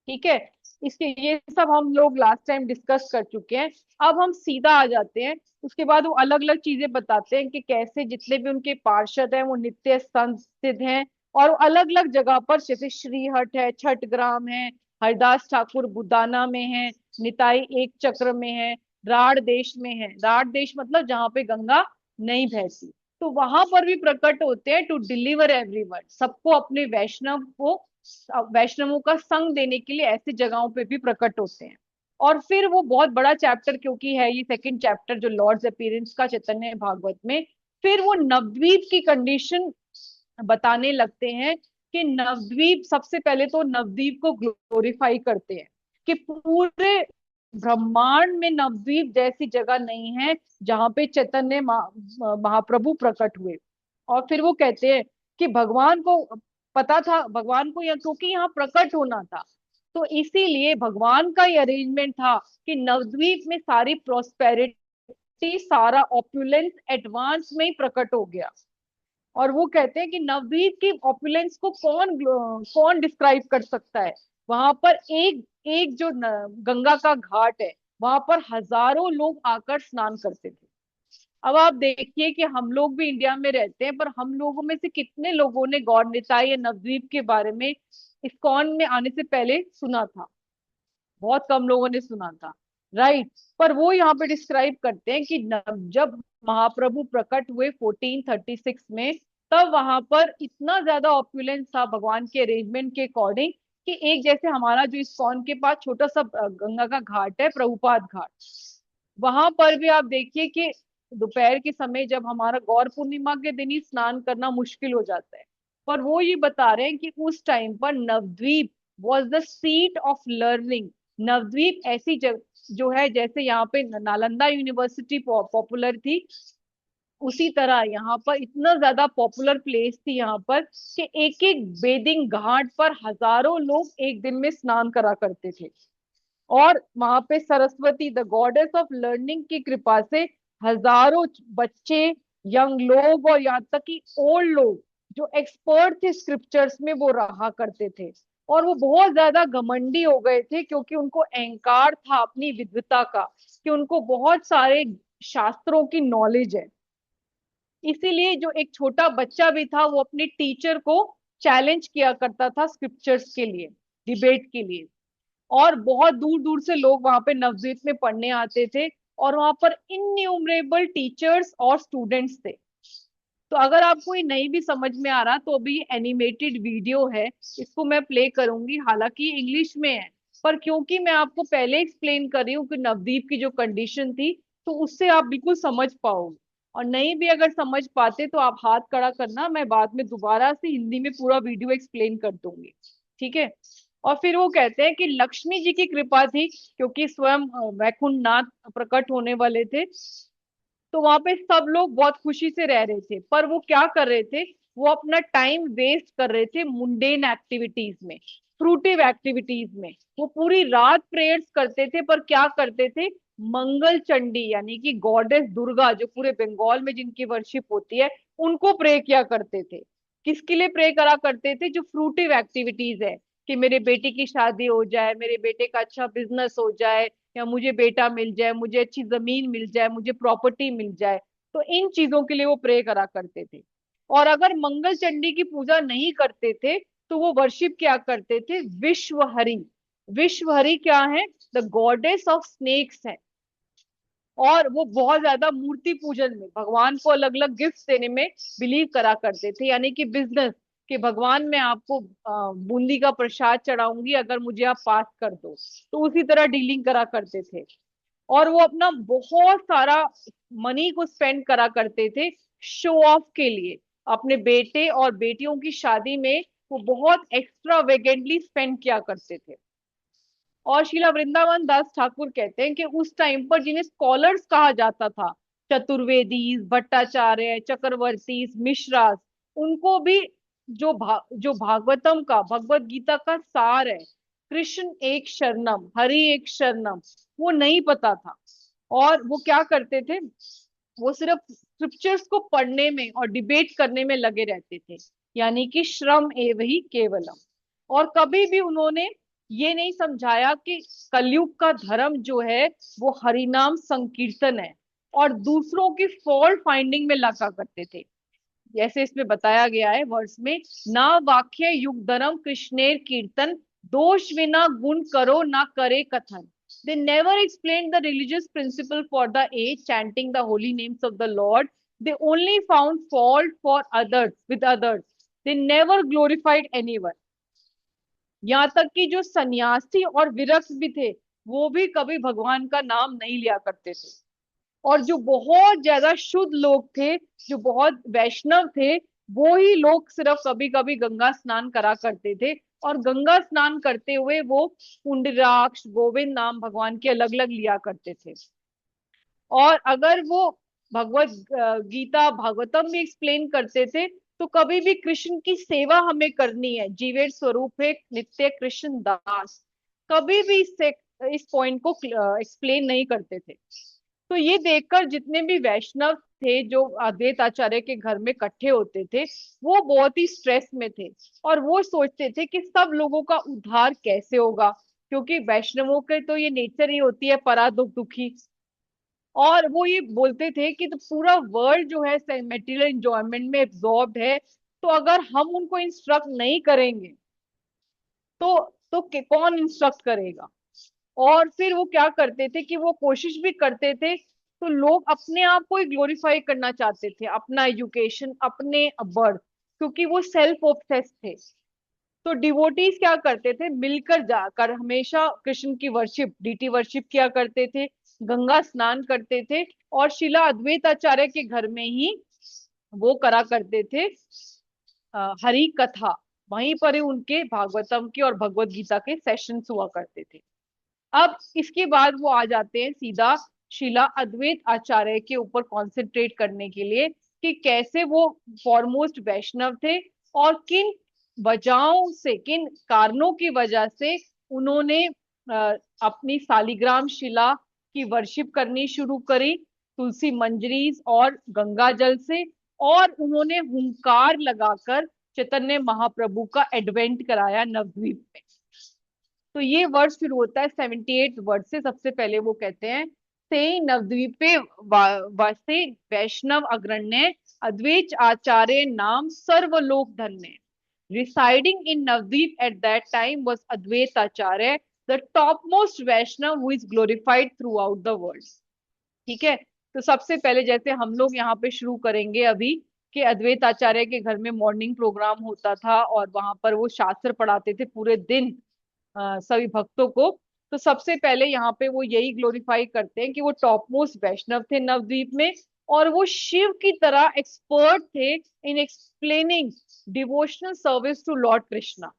ठीक है, इसके ये सब हम लोग लास्ट टाइम डिस्कस कर चुके हैं। अब हम सीधा आ जाते हैं, उसके बाद वो अलग अलग चीजें बताते हैं कि कैसे जितने भी उनके पार्षद हैं वो नित्य संसिद्ध हैं, और अलग अलग जगह पर, जैसे श्रीहट है, छठ ग्राम है, हरिदास ठाकुर बुदाना में है, निताई एक चक्र में है, राड़ देश में है। राड़ देश मतलब जहाँ पे गंगा नहीं बहती, तो वहां पर भी प्रकट होते हैं टू डिलीवर एवरीवन, सबको अपने वैष्णवों का संग देने के लिए ऐसी जगहों पे भी प्रकट होते हैं। और फिर वो बहुत बड़ा चैप्टर, क्योंकि है ये सेकंड चैप्टर जो लॉर्ड्स अपीयरेंस का चैतन्य भागवत में, फिर वो नवद्वीप की कंडीशन बताने लगते हैं कि नवद्वीप, सबसे पहले तो नवद्वीप को ग्लोरीफाई करते हैं कि पूरे ब्रह्मांड में नवद्वीप जैसी जगह नहीं है जहां पे चैतन्य महाप्रभु प्रकट हुए। और फिर वो कहते हैं कि भगवान को पता था, भगवान को क्योंकि यहाँ प्रकट होना था, तो इसीलिए भगवान का ये अरेंजमेंट था कि नवद्वीप में सारी प्रोस्पेरिटी, सारा ऑपुलेंस एडवांस में ही प्रकट हो गया। और वो कहते हैं कि नवद्वीप की ऑपुलेंस को कौन डिस्क्राइब कर सकता है। वहां पर एक एक जो गंगा का घाट है, वहां पर हजारों लोग आकर स्नान करते थे। अब आप देखिए कि हम लोग भी इंडिया में रहते हैं, पर हम लोगों में से कितने लोगों ने गौर निताई या नवद्वीप के बारे में इस्कॉन में आने से पहले सुना था। बहुत कम लोगों ने सुना था, राइट। पर वो यहाँ पे डिस्क्राइब करते हैं कि जब महाप्रभु प्रकट हुए 1436 में, तब वहां पर इतना ज्यादा ऑपुलेंस था भगवान के अरेंजमेंट के अकॉर्डिंग, कि एक जैसे हमारा जो इस्कॉन के पास छोटा सा गंगा का घाट है, प्रभुपाद घाट, वहां पर भी आप देखिए कि दोपहर के समय जब हमारा गौर पूर्णिमा के दिन ही स्नान करना मुश्किल हो जाता है, पर वो ये बता रहे हैं कि उस टाइम पर Navadvip was the seat of learning. Navadvip ऐसी जो है, जैसे यहाँ पे नालंदा यूनिवर्सिटी पॉपुलर थी, उसी तरह यहाँ पर इतना ज्यादा पॉपुलर प्लेस थी यहाँ पर कि एक एक बेदिंग घाट पर हजारों लोग एक दिन में स्नान करा करते थे। और वहां पे Saraswati the goddess of learning की कृपा से हजारों बच्चे, यंग लोग और यहाँ तक कि ओल्ड लोग जो एक्सपर्ट थे स्क्रिप्चर्स में वो रहा करते थे। और वो बहुत ज्यादा घमंडी हो गए थे क्योंकि उनको अहंकार था अपनी विद्वता का, कि उनको बहुत सारे शास्त्रों की नॉलेज है। इसीलिए जो एक छोटा बच्चा भी था वो अपने टीचर को चैलेंज किया करता था स्क्रिप्चर्स के लिए, डिबेट के लिए। और बहुत दूर दूर से लोग वहां पे नवदीप में पढ़ने आते थे, और वहां पर इनन्यूमरेबल टीचर्स और स्टूडेंट्स थे। तो अगर आपको ये नहीं भी समझ में आ रहा तो अभी एनिमेटेड वीडियो है, इसको मैं प्ले करूंगी, हालांकि इंग्लिश में है, पर क्योंकि मैं आपको पहले एक्सप्लेन कर रही हूँ कि नवदीप की जो कंडीशन थी, तो उससे आप बिल्कुल समझ पाओगे। और नहीं भी अगर समझ पाते तो आप हाथ खड़ा करना, मैं बाद में दोबारा से हिंदी में पूरा वीडियो एक्सप्लेन कर दूंगी, ठीक है। और फिर वो कहते हैं कि लक्ष्मी जी की कृपा थी, क्योंकि स्वयं वैकुंठ नाथ प्रकट होने वाले थे, तो वहां पे सब लोग बहुत खुशी से रह रहे थे। पर वो क्या कर रहे थे, वो अपना टाइम वेस्ट कर रहे थे मुंडेन एक्टिविटीज में, फ्रूटिव एक्टिविटीज में। वो पूरी रात प्रेयर्स करते थे, पर क्या करते थे, मंगल चंडी यानी कि गॉडेस दुर्गा जो पूरे बंगाल में जिनकी वर्शिप होती है, उनको प्रे किया करते थे। किसके लिए प्रे करा करते थे, जो फ्रूटिव एक्टिविटीज है, कि मेरे बेटे की शादी हो जाए, मेरे बेटे का अच्छा बिजनेस हो जाए, या मुझे बेटा मिल जाए, मुझे अच्छी जमीन मिल जाए, मुझे प्रॉपर्टी मिल जाए। तो इन चीजों के लिए वो प्रे करा करते थे। और अगर मंगल चंडी की पूजा नहीं करते थे तो वो वर्शिप क्या करते थे, विश्वहरि। विश्वहरि क्या है, द गॉडेस ऑफ स्नेक्स है। और वो बहुत ज्यादा मूर्ति पूजन में, भगवान को अलग अलग गिफ्ट देने में बिलीव करा करते थे, यानी कि बिजनेस, कि भगवान मैं आपको बूंदी का प्रसाद चढ़ाऊंगी अगर मुझे आप पास कर दो, तो उसी तरह डीलिंग करा करते थे। और वो अपना बहुत सारा मनी को स्पेंड करा करते थे शो ऑफ के लिए, अपने बेटे और बेटियों की शादी में वो बहुत एक्स्ट्रा वेगेंटली स्पेंड किया करते थे। और शिला वृंदावन दास ठाकुर कहते हैं कि उस टाइम पर जिन्हें स्कॉलर्स कहा जाता था, चतुर्वेदी, भट्टाचार्य, चक्रवर्ती, मिश्रास, उनको भी जो भागवतम का, भगवत गीता का सार है, कृष्ण एक शरणम हरि एक शरणम, वो नहीं पता था। और वो क्या करते थे, वो सिर्फ स्क्रिप्चर्स को पढ़ने में और डिबेट करने में लगे रहते थे, यानी कि श्रम एव ही केवलम। और कभी भी उन्होंने ये नहीं समझाया कि कलयुग का धर्म जो है वो हरिनाम संकीर्तन है, और दूसरों की फॉल्ट फाइंडिंग में लगा करते थे। जैसे इसमें बताया गया है वर्ष में, ना वाक्य युग धर्म कृष्णेर कीर्तन, दोष विना गुण करो ना करे कथन। They never explained the religious principle for the age, chanting the holy names of the Lord. They only found fault for others with others. They never glorified anyone. यहाँ तक कि जो सन्यासी और विरक्त भी थे, वो भी कभी भगवान का नाम नहीं लिया करते थे। और जो बहुत ज्यादा शुद्ध लोग थे, जो बहुत वैष्णव थे, वो ही लोग सिर्फ कभी कभी गंगा स्नान करा करते थे। और गंगा स्नान करते हुए वो पुंडराक्ष गोविंद नाम भगवान के अलग अलग लिया करते थे। और अगर वो भगवत गीता भागवतम में एक्सप्लेन करते थे, तो कभी भी कृष्ण की सेवा हमें करनी है, जीवेर स्वरूप है नित्य कृष्ण दास, कभी भी इस पॉइंट को एक्सप्लेन नहीं करते थे। तो ये देखकर जितने भी वैष्णव थे जो अद्वैत आचार्य के घर में इकट्ठे होते थे, वो बहुत ही स्ट्रेस में थे। और वो सोचते थे कि सब लोगों का उद्धार कैसे होगा, क्योंकि वैष्णवों के तो ये नेचर ही होती है परा दुख दुखी। और वो ये बोलते थे कि तो पूरा वर्ल्ड जो है मेटीरियल एंजॉयमेंट में एब्जॉर्ब्ड है, तो अगर हम उनको इंस्ट्रक्ट नहीं करेंगे कौन इंस्ट्रक्ट करेगा। और फिर वो क्या करते थे कि वो कोशिश भी करते थे, तो लोग अपने आप को ही ग्लोरीफाई करना चाहते थे, अपना एजुकेशन, अपने बर्थ, क्योंकि वो सेल्फ ऑब्सेस्ड थे। तो डिवोटीज क्या करते थे, मिलकर जाकर हमेशा कृष्ण की वर्शिप, डीटी वर्शिप किया करते थे, गंगा स्नान करते थे, और शिला अद्वैत आचार्य के घर में ही वो करा करते थे हरि कथा। वहीं पर ही उनके भागवतम के और भगवत गीता के सेशंस हुआ करते थे। अब इसके बाद वो आ जाते हैं सीधा शिला अद्वैत आचार्य के ऊपर कंसंट्रेट करने के लिए, कि कैसे वो फॉरमोस्ट वैष्णव थे, और किन वजहों से, किन कारणों की वजह से उन्होंने अपनी सालिग्राम शिला की वर्शिप करनी शुरू करी, तुलसी मंजरीज और गंगा जल से, और उन्होंने हुंकार लगाकर चैतन्य महाप्रभु का एडवेंट कराया नवद्वीप में। तो ये वर्ड शुरू होता है 78 वर्ड से। सबसे पहले वो कहते हैं, से नवद्वीपे वासे वैष्णव अग्रण्य अद्वैत आचार्य नाम सर्वलोक धन्य। Residing in Navdeep at that time was Advaita Acharya, the topmost Vaishnav who is glorified throughout the world. ठीक है, तो सबसे पहले जैसे हम लोग यहाँ पे शुरू करेंगे अभी कि अद्वैत आचार्य के घर में मॉर्निंग प्रोग्राम होता था और वहां पर वो शास्त्र पढ़ाते थे पूरे दिन सभी भक्तों को। तो सबसे पहले यहाँ पे वो यही ग्लोरीफाई करते हैं कि वो टॉप मोस्ट वैष्णव थे नवद्वीप में, और वो शिव की तरह एक्सपर्ट थे in explaining devotional service to lord Krishna.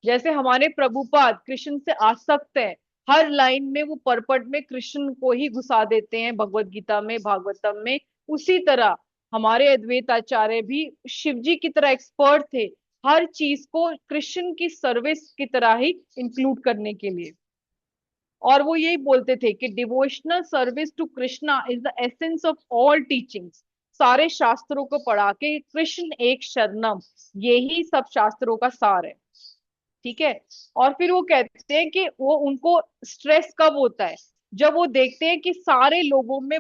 जैसे हमारे प्रभुपाद कृष्ण से आसक्त है, हर लाइन में वो परपट में कृष्ण को ही घुसा देते हैं भगवत गीता में, भागवतम में। उसी तरह हमारे अद्वैत आचार्य भी शिव जी की तरह एक्सपर्ट थे, हर चीज को कृष्ण की सर्विस की तरह ही इंक्लूड करने के लिए। और वो यही बोलते थे कि devotional service to Krishna is the essence of all teachings. सारे शास्त्रों को पढ़ा के कृष्ण एक शरणम, यही सब शास्त्रों का सार है। ठीक है, और फिर वो कहते हैं कि वो उनको स्ट्रेस कब होता है, जब वो देखते हैं कि सारे लोगों में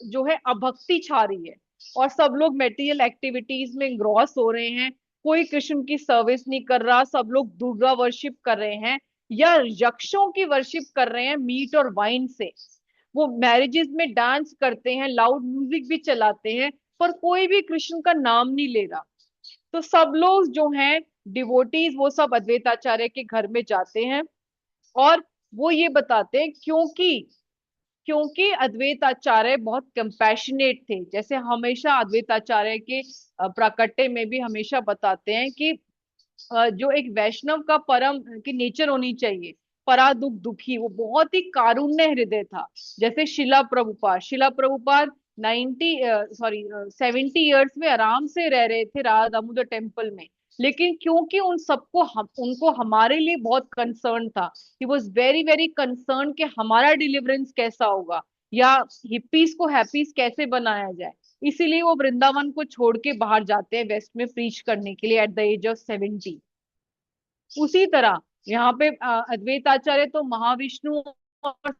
जो है अभक्ति छा रही है और सब लोग मेटीरियल एक्टिविटीज में ग्रॉस हो रहे हैं, कोई कृष्ण की सर्विस नहीं कर रहा, सब लोग दुर्गा वर्शिप कर रहे हैं या यक्षों की वर्शिप कर रहे हैं मीट और वाइन से। वो मैरिजेस में डांस करते हैं, लाउड म्यूजिक भी चलाते हैं, पर कोई भी कृष्ण का नाम नहीं ले रहा। तो सब लोग जो हैं डिवोटीज, वो सब अद्वैताचार्य के घर में जाते हैं और वो ये बताते हैं, क्योंकि अद्वैताचार्य बहुत कंपैशनेट थे। जैसे हमेशा अद्वैताचार्य के प्राकट्य में भी हमेशा बताते हैं कि जो एक वैष्णव का परम की नेचर होनी चाहिए, परा दुख दुखी, वो बहुत ही कारुण्य हृदय था। जैसे शिला प्रभुपाद 70 ईयर्स में आराम से रह रहे थे राधा दामोदर टेम्पल में, लेकिन क्योंकि उनको हमारे लिए बहुत कंसर्न था, he was very very concern कि हमारा डिलीवरेंस कैसा होगा या हिप्पीज को हैप्पीज कैसे बनाया जाए, इसीलिए वो वृंदावन को छोड़ के बाहर जाते हैं वेस्ट में प्रीच करने के लिए एट द एज ऑफ 70। उसी तरह यहाँ पे अद्वैत आचार्य तो महाविष्णु और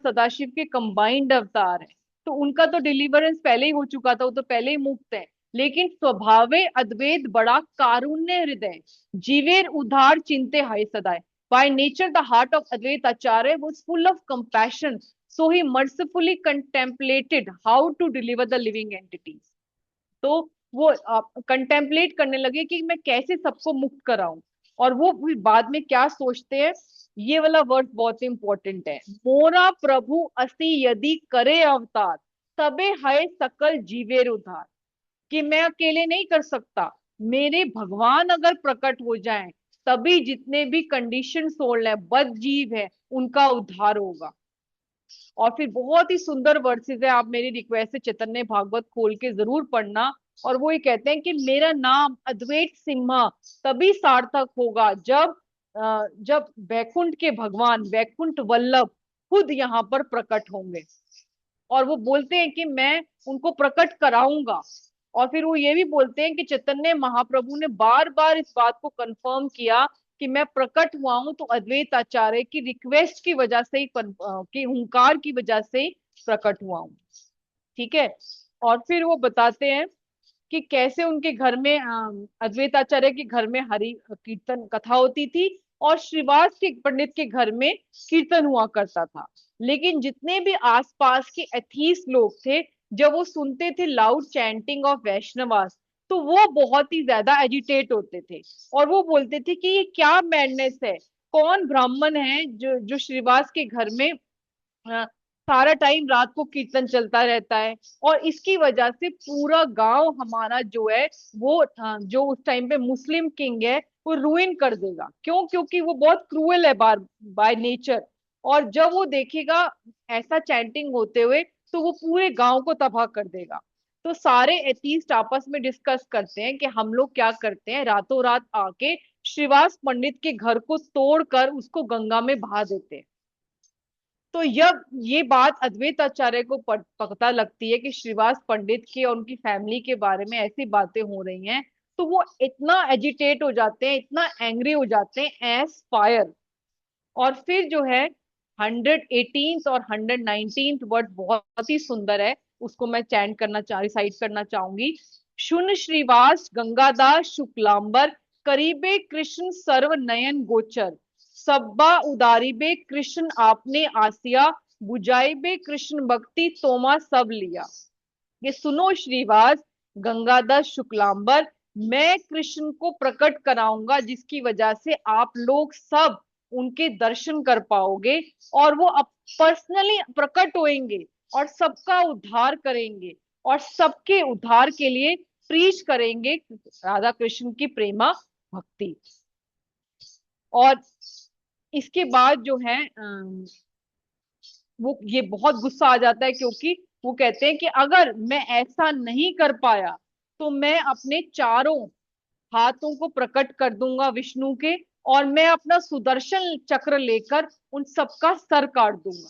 सदाशिव के कंबाइंड अवतार है, तो उनका तो डिलीवरेंस पहले ही हो चुका था, वो तो पहले ही मुक्त है। लेकिन स्वभावे अद्वैत बड़ा कारुण्य हृदय, जीवेर उधार चिंते हाय सदाए। By nature the heart of Advaita Acharya was full of compassion, so he mercifully contemplated how to deliver the living entities. तो वो कंटेम्पलेट करने लगे कि मैं कैसे सबको मुक्त कराऊं। और वो बाद में क्या सोचते हैं, ये वाला वर्ड बहुत इंपॉर्टेंट है, मोरा प्रभु असी यदि करे अवतार तबे है सकल जीवेर उद्धार। कि मैं अकेले नहीं कर सकता, मेरे भगवान अगर प्रकट हो जाएं तभी जितने भी कंडीशन सोल है, बद जीव है, उनका उद्धार होगा। और फिर बहुत ही सुंदर वर्सेस है, आप मेरी रिक्वेस्ट है चैतन्य भागवत खोल के जरूर पढ़ना। और वो ये कहते हैं कि मेरा नाम अद्वैत सिम्हा तभी सार्थक होगा जब वैकुंठ के भगवान वैकुंठ वल्लभ खुद यहाँ पर प्रकट होंगे। और वो बोलते हैं कि मैं उनको प्रकट कराऊंगा। और फिर वो ये भी बोलते हैं कि चैतन्य महाप्रभु ने बार बार इस बात को कंफर्म किया कि मैं प्रकट हुआ हूं तो अद्वैत आचार्य की रिक्वेस्ट की वजह से ही, की हुंकार की वजह से ही प्रकट हुआ हूं। ठीक है, और फिर वो बताते हैं कि कैसे उनके घर में अद्वैत आचार्य के घर में हरि कीर्तन कथा होती थी और श्रीवास के पंडित के घर में कीर्तन हुआ करता था। लेकिन जितने भी आसपास के एथीस्ट लोग थे, जब वो सुनते थे लाउड चैंटिंग ऑफ वैष्णवास, तो वो बहुत ही ज्यादा एजिटेट होते थे और वो बोलते थे कि ये क्या मैडनेस है, कौन ब्राह्मण है जो श्रीवास के घर में सारा टाइम रात को कीर्तन चलता रहता है, और इसकी वजह से पूरा गांव हमारा जो है वो जो उस टाइम पे मुस्लिम किंग है वो रुइन कर देगा। क्यों? क्योंकि वो बहुत क्रूएल है बाय नेचर, और जब वो देखेगा ऐसा चैंटिंग होते हुए तो वो पूरे गांव को तबाह कर देगा। तो सारे एथीस्ट आपस में डिस्कस करते हैं कि हम लोग क्या करते हैं, रातों रात आके श्रीवास पंडित के घर को तोड़कर उसको गंगा में बहा देते हैं। तो जब ये बात अद्वैत आचार्य को पता लगती है कि श्रीवास पंडित के और उनकी फैमिली के बारे में ऐसी बातें हो रही हैं, तो वो इतना एजिटेट हो जाते हैं, इतना एंग्री हो जाते हैं एज फायर। और फिर जो है 118th और 119th वर्ड बहुत ही सुंदर है, उसको मैं चैंट करना रिसाइट करना चाहूंगी। शुन श्रीवास गंगादास शुक्लांबर करीबे कृष्ण सर्व नयन गोचर, सब्बा उदारीबे कृष्ण आपने आसिया, बुझाइबे कृष्ण भक्ति तोमा सब लिया। ये सुनो श्रीवास गंगादास शुक्लांबर, मैं कृष्ण को प्रकट कराऊंगा जिसकी वजह से आप लोग सब उनके दर्शन कर पाओगे, और वो अब पर्सनली प्रकट होएंगे और सबका उद्धार करेंगे और सबके उद्धार के लिए प्रीच करेंगे राधा कृष्ण की प्रेमा भक्ति। और इसके बाद जो है वो ये बहुत गुस्सा आ जाता है, क्योंकि वो कहते हैं कि अगर मैं ऐसा नहीं कर पाया तो मैं अपने चारों हाथों को प्रकट कर दूंगा विष्णु के, और मैं अपना सुदर्शन चक्र लेकर उन सबका सर काट दूंगा।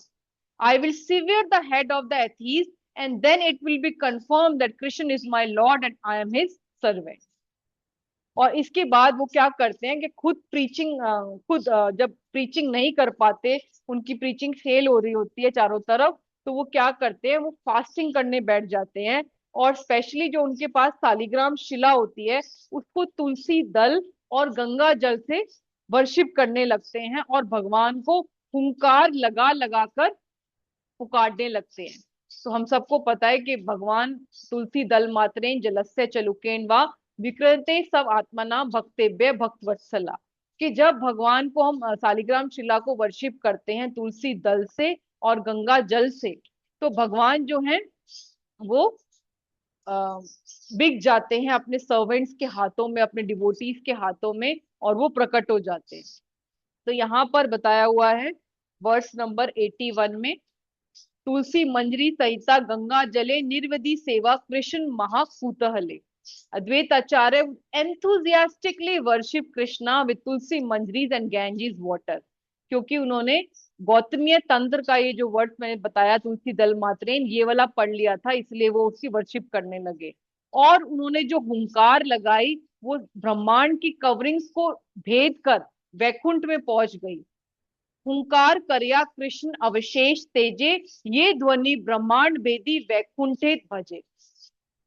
I will sever the head of the atheist and then it will be confirmed that Krishna is my Lord and I am his servant. और इसके बाद वो क्या करते हैं कि खुद जब प्रीचिंग नहीं कर पाते, उनकी प्रीचिंग फेल हो रही होती है चारों तरफ, तो वो क्या करते हैं, वो फास्टिंग करने बैठ जाते हैं। और स्पेशली जो उनके पास सालिग्राम शिला होती है उसको तुलसी दल और गंगा जल से वर्शिप करने लगते हैं और भगवान को हुंकार लगा लगा कर पुकारने लगते हैं। तो हम सबको पता है कि भगवान तुलसी दल मात्रेन जलस्य चलुकेन वा विकृते सब आत्मना भक्तेभ्य भक्त वत्सला, कि जब भगवान को हम सालिग्राम शिला को वर्शिप करते हैं तुलसी दल से और गंगा जल से, तो भगवान जो है वो बिक जाते हैं अपने सर्वेंट्स के हाथों में, अपने डिवोटीज के हाथों में, और वो प्रकट हो जाते हैं। तो यहाँ पर बताया हुआ है वर्स नंबर 81 में, तुलसी मंजरी सहिता गंगा जले निर्वधि सेवा कृष्ण महाकुतहले। Advaita Acharya enthusiastically worship Krishna with tulsi मंजरीज एंड गैंजीज वाटर, क्योंकि उन्होंने गौतमीय तंत्र का ये जो वर्ड मैंने बताया तुलसी दल मात्रेन, ये वाला पढ़ लिया था, इसलिए वो उसकी वर्शिप करने लगे। और उन्होंने जो हुंकार लगाई वो ब्रह्मांड की कवरिंग्स को भेद कर वैकुंठ में पहुंच गई। हुंकार करया कृष्ण अवशेष तेजे, ये ध्वनि ब्रह्मांड भेदी वैकुंठे भजे।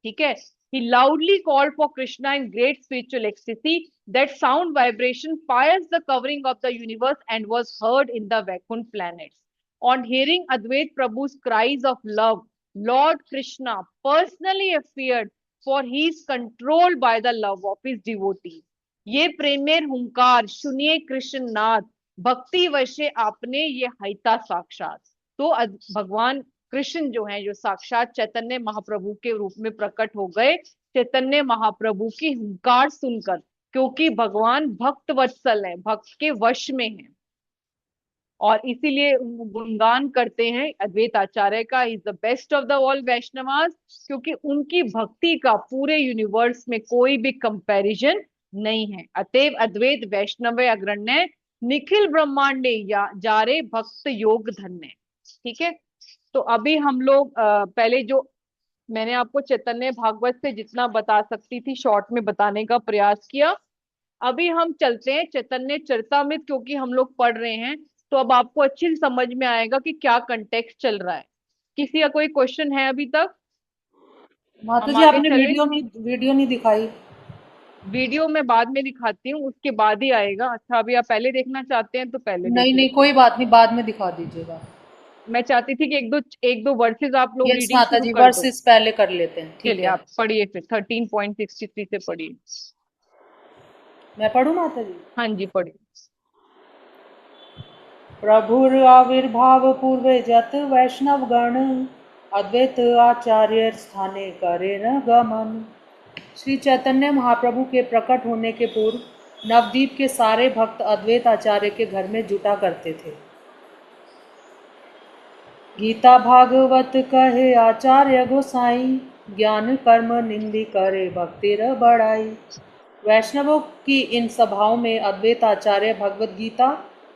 ठीक है, he loudly called for Krishna in great spiritual ecstasy. That sound vibration pierced the covering of the universe and was heard in the Vaikunt planets. On hearing Advait Prabhu's cries of love, Lord Krishna personally appeared, for he is controlled by the love of his devotees. ये प्रेमेर हुंकार सुनिए कृष्णनाथ, भक्ति वशे आपने ये हैता साक्षात। तो भगवान कृष्ण जो है, जो साक्षात चैतन्य महाप्रभु के रूप में प्रकट हो गए, चैतन्य महाप्रभु की हुंकार सुनकर, क्योंकि भगवान भक्त वत्सल है, भक्त के वश में है, और इसीलिए गुणगान करते हैं अद्वैत आचार्य का, is the best of the all Vaishnavas, क्योंकि उनकी भक्ति का पूरे यूनिवर्स में कोई भी कंपैरिजन नहीं है। अतएव अद्वैत वैष्णव अग्रण्य, निखिल ब्रह्मांडे जारे भक्त योग धन्य। ठीक है, तो अभी हम लोग पहले जो मैंने आपको चैतन्य भागवत से जितना बता सकती थी शॉर्ट में बताने का प्रयास किया। अभी हम चलते हैं चैतन्य चरितामृत, क्योंकि हम लोग पढ़ रहे हैं, तो अब आपको अच्छी से समझ में आएगा कि क्या कंटेक्स्ट चल रहा है। किसी का कोई क्वेश्चन है अभी तक? माता हम जी आगे आपने चले। वीडियो नहीं दिखाई। वीडियो में बाद में दिखाती हूँ, उसके बाद ही आएगा। अच्छा, अभी आप पहले देखना चाहते हैं तो पहले देख नहीं नहीं, लेते कोई हैं। बात नहीं, बाद में दिखा दीजिएगा। मैं चाहती थी कि एक दो वर्सेस आप लोग यस रीडिंग माता शुरू जी, कर दो। वर्सेस पहले कर लेते हैं, ठीक चलिए है। आप पढ़िए, फिर 13.63 से पढ़िए। मैं पढ़ूं माता जी? हाँ जी, पढ़िए। प्रभुर आविर्भाव पूर्वे जत वैष्णव गण, अद्वैत आचार्य स्थाने करे न गमन। श्री चैतन्य महाप्रभु के प्रकट होने के पूर्व नवदीप के सारे भक्त अद्वैत आचार्य के घर में जुटा करते थे। गीता भागवत कहे आचार्य गोसाई, ज्ञान कर्म निंदी करे भक्ति र बढ़ाई। वैष्णवों की इन सभाओं में अद्वैत आचार्य भगवद गीता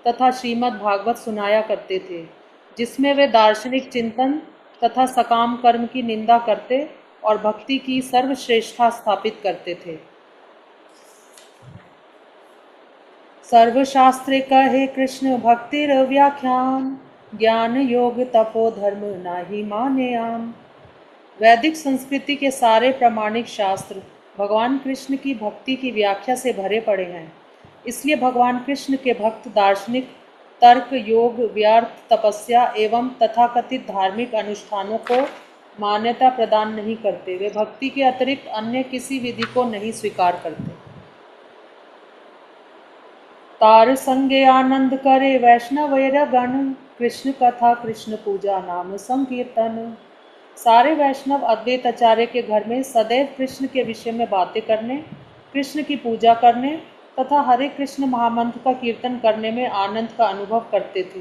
तथा श्रीमद् भागवत सुनाया करते थे, जिसमें वे दार्शनिक चिंतन तथा सकाम कर्म की निंदा करते और भक्ति की सर्वश्रेष्ठता स्थापित करते थे। सर्वशास्त्रे कहे कृष्ण भक्तिर व्याख्यान, ज्ञान योग तपो धर्म नाही माने आम। वैदिक संस्कृति के सारे प्रामाणिक शास्त्र भगवान कृष्ण की भक्ति की व्याख्या से भरे पड़े हैं। इसलिए भगवान कृष्ण के भक्त दार्शनिक तर्क, योग, व्यर्थ तपस्या एवं तथाकथित धार्मिक अनुष्ठानों को मान्यता प्रदान नहीं करते। वे भक्ति के अतिरिक्त अन्य किसी विधि को नहीं स्वीकार करते। तार संगे आनंद करे वैष्णवेर गण, कृष्ण कथा कृष्ण पूजा नाम संकीर्तन। सारे वैष्णव अद्वैत आचार्य के घर में सदैव कृष्ण के विषय में बातें करने, कृष्ण की पूजा करने तथा हरे कृष्ण महामंत्र का कीर्तन करने में आनंद का अनुभव करते थे।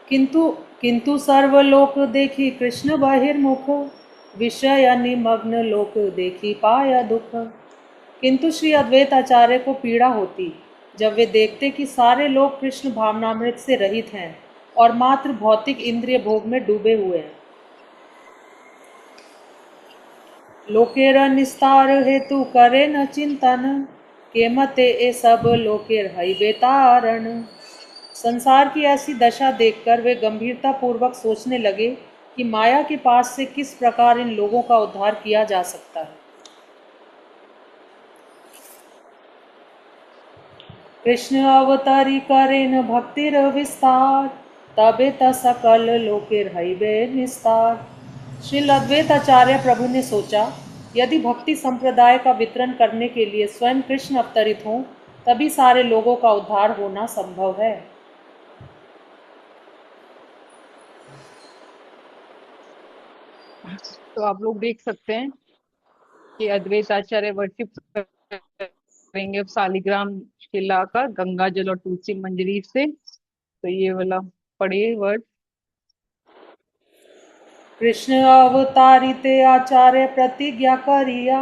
किंतु सर्वलोक देखी कृष्ण बहिर्मुख, विषय निमग्न लोक देखी पाया दुख। किंतु श्री अद्वैत आचार्य को पीड़ा होती जब वे देखते कि सारे लोग कृष्ण भावनामृत से रहित हैं और मात्र भौतिक इंद्रिय भोग में डूबे हुए हैं। लोकेर निस्तार हेतु करे न चिंतन, केमते ए सब लोकेर हई बेतारण। संसार की ऐसी दशा देखकर वे गंभीरता पूर्वक सोचने लगे कि माया के पास से किस प्रकार इन लोगों का उद्धार किया जा सकता है। कृष्ण अवतारी करे न भक्तिर विस्तार, तबे त सकल लोकेर हईबे निस्तार। श्री अद्वैत आचार्य प्रभु ने सोचा, यदि भक्ति संप्रदाय का वितरण करने के लिए स्वयं कृष्ण अवतरित हों, तभी सारे लोगों का उद्धार होना संभव है। तो आप लोग देख सकते हैं कि अद्वैत आचार्य वर्शिप करेंगे सालिग्राम शिला का गंगा जल और तुलसी मंजरी से। तो ये वाला पढ़िए वर्ड। कृष्ण अवतारिते आचार्य प्रतिज्ञा करिया,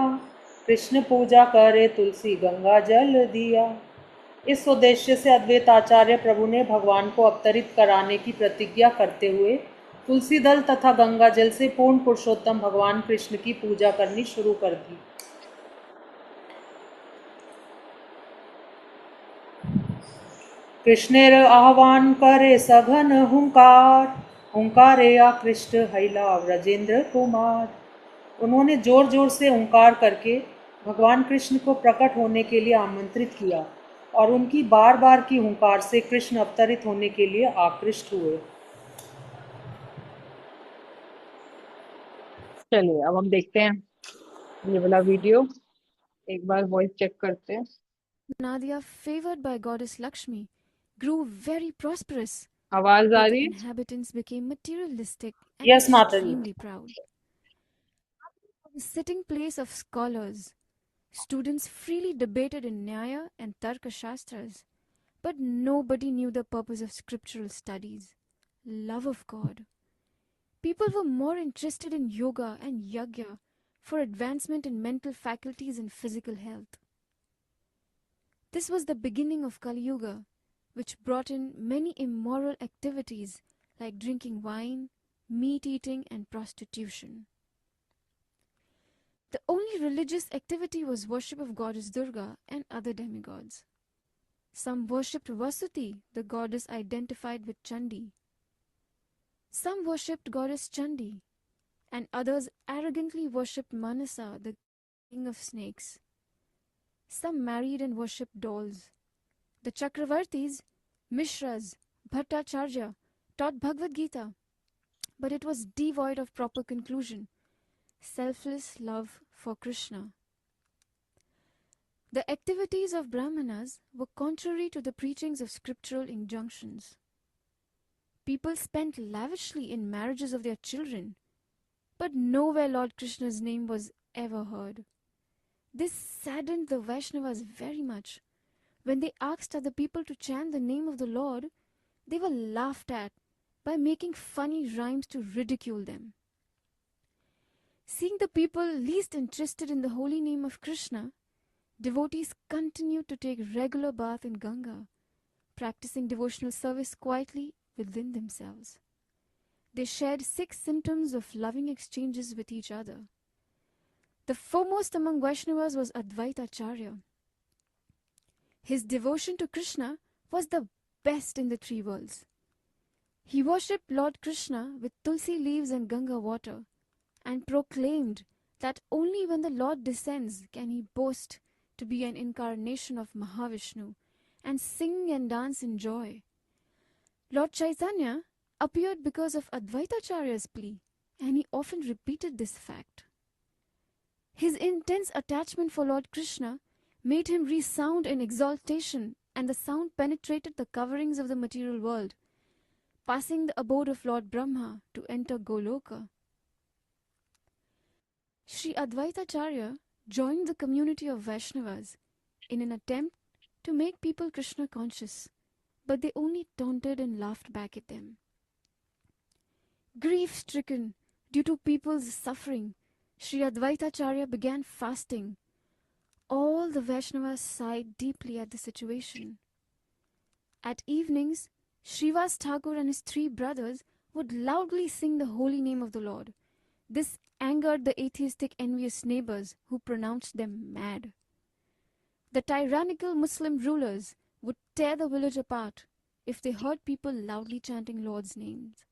कृष्ण पूजा करे तुलसी गंगा जल दिया। इस उद्देश्य से अद्वैत आचार्य प्रभु ने भगवान को अवतरित कराने की प्रतिज्ञा करते हुए तुलसी दल तथा गंगा जल से पूर्ण पुरुषोत्तम भगवान कृष्ण की पूजा करनी शुरू कर दी। कृष्णेर आह्वान करे सघन हुंकार, हुंकारे आकृष्ट हैला व्रजेंद्र कुमार। उन्होंने जोर जोर से हुंकार करके भगवान कृष्ण को प्रकट होने के लिए आमंत्रित किया और उनकी बार बार की हुंकार से कृष्ण अवतरित होने के लिए आकृष्ट हुए। चलिए अब हम देखते हैं ये वाला वीडियो। एक बार वॉइस चेक करते हैं। Nadia, favored by goddess Lakshmi, grew very prosperous, आवाज आ but the रही है? inhabitants became materialistic and yes माता जी। extremely proud. The sitting place of scholars, students freely debated in Nyaya and Tarka Shastras, but nobody knew the purpose of scriptural studies. Love of God. People were more interested in yoga and yagya for advancement in mental faculties and physical health. This was the beginning of Kali Yuga, which brought in many immoral activities like drinking wine, meat eating, and prostitution. The only religious activity was worship of goddess Durga and other demigods. Some worshipped Vasuti, the goddess identified with Chandi. Some worshipped goddess Chandi, and others arrogantly worshipped Manasa, the king of snakes. Some married and worshipped dolls. The Chakravartis, Mishras, Bhattacharya taught Bhagavad Gita, but it was devoid of proper conclusion, selfless love for Krishna. The activities of Brahmanas were contrary to the preachings of scriptural injunctions. People spent lavishly in marriages of their children, but nowhere Lord Krishna's name was ever heard. This saddened the Vaishnavas very much. When they asked other people to chant the name of the Lord, they were laughed at by making funny rhymes to ridicule them. Seeing the people least interested in the holy name of Krishna, devotees continued to take regular bath in Ganga, practicing devotional service quietly within themselves. They shared 6 symptoms of loving exchanges with each other. The foremost among Vaishnavas was Advaita Acharya. His devotion to Krishna was the best in the 3 worlds. He worshipped Lord Krishna with tulsi leaves and Ganga water, and proclaimed that only when the Lord descends can he boast to be an incarnation of Mahavishnu and sing and dance in joy. Lord Chaitanya appeared because of Advaita Acharya's plea, and he often repeated this fact. His intense attachment for Lord Krishna made him resound in exaltation, and the sound penetrated the coverings of the material world, passing the abode of Lord Brahma to enter Goloka. Sri Advaita Acharya joined the community of Vaishnavas in an attempt to make people Krishna conscious, but they only taunted and laughed back at them. Grief-stricken due to people's suffering, Sri Advaita Acharya began fasting. All the Vaishnavas sighed deeply at the situation. At evenings, Srivas Thakur and his 3 brothers would loudly sing the holy name of the Lord. This angered the atheistic envious neighbors who pronounced them mad. The tyrannical Muslim rulers would tear the village apart if they heard people loudly chanting Lord's names.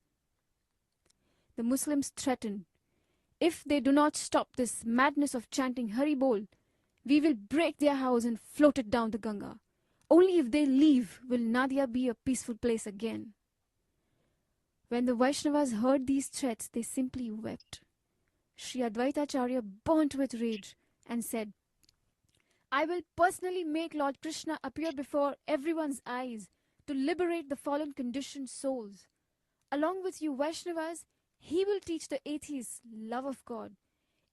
The Muslims threatened, if they do not stop this madness of chanting Hari Bol, we will break their house and float it down the Ganga. Only if they leave will Nadia be a peaceful place again. When the Vaishnavas heard these threats, they simply wept. Sri Advaita Acharya burnt with rage and said, I will personally make Lord Krishna appear before everyone's eyes to liberate the fallen conditioned souls. Along with you Vaishnavas, he will teach the atheists love of God.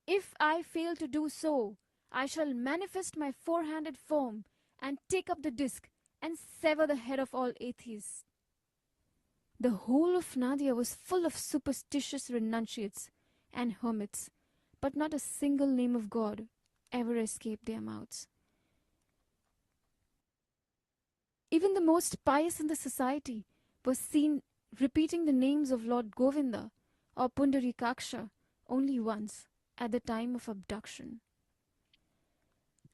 If I fail to do so, I shall manifest my 4-handed form and take up the disc and sever the head of all atheists. The whole of Nadia was full of superstitious renunciates and hermits, but not a single name of God ever escaped their mouths. Even the most pious in the society was seen repeating the names of Lord Govinda or Pundarikaksha only once, at the time of abduction.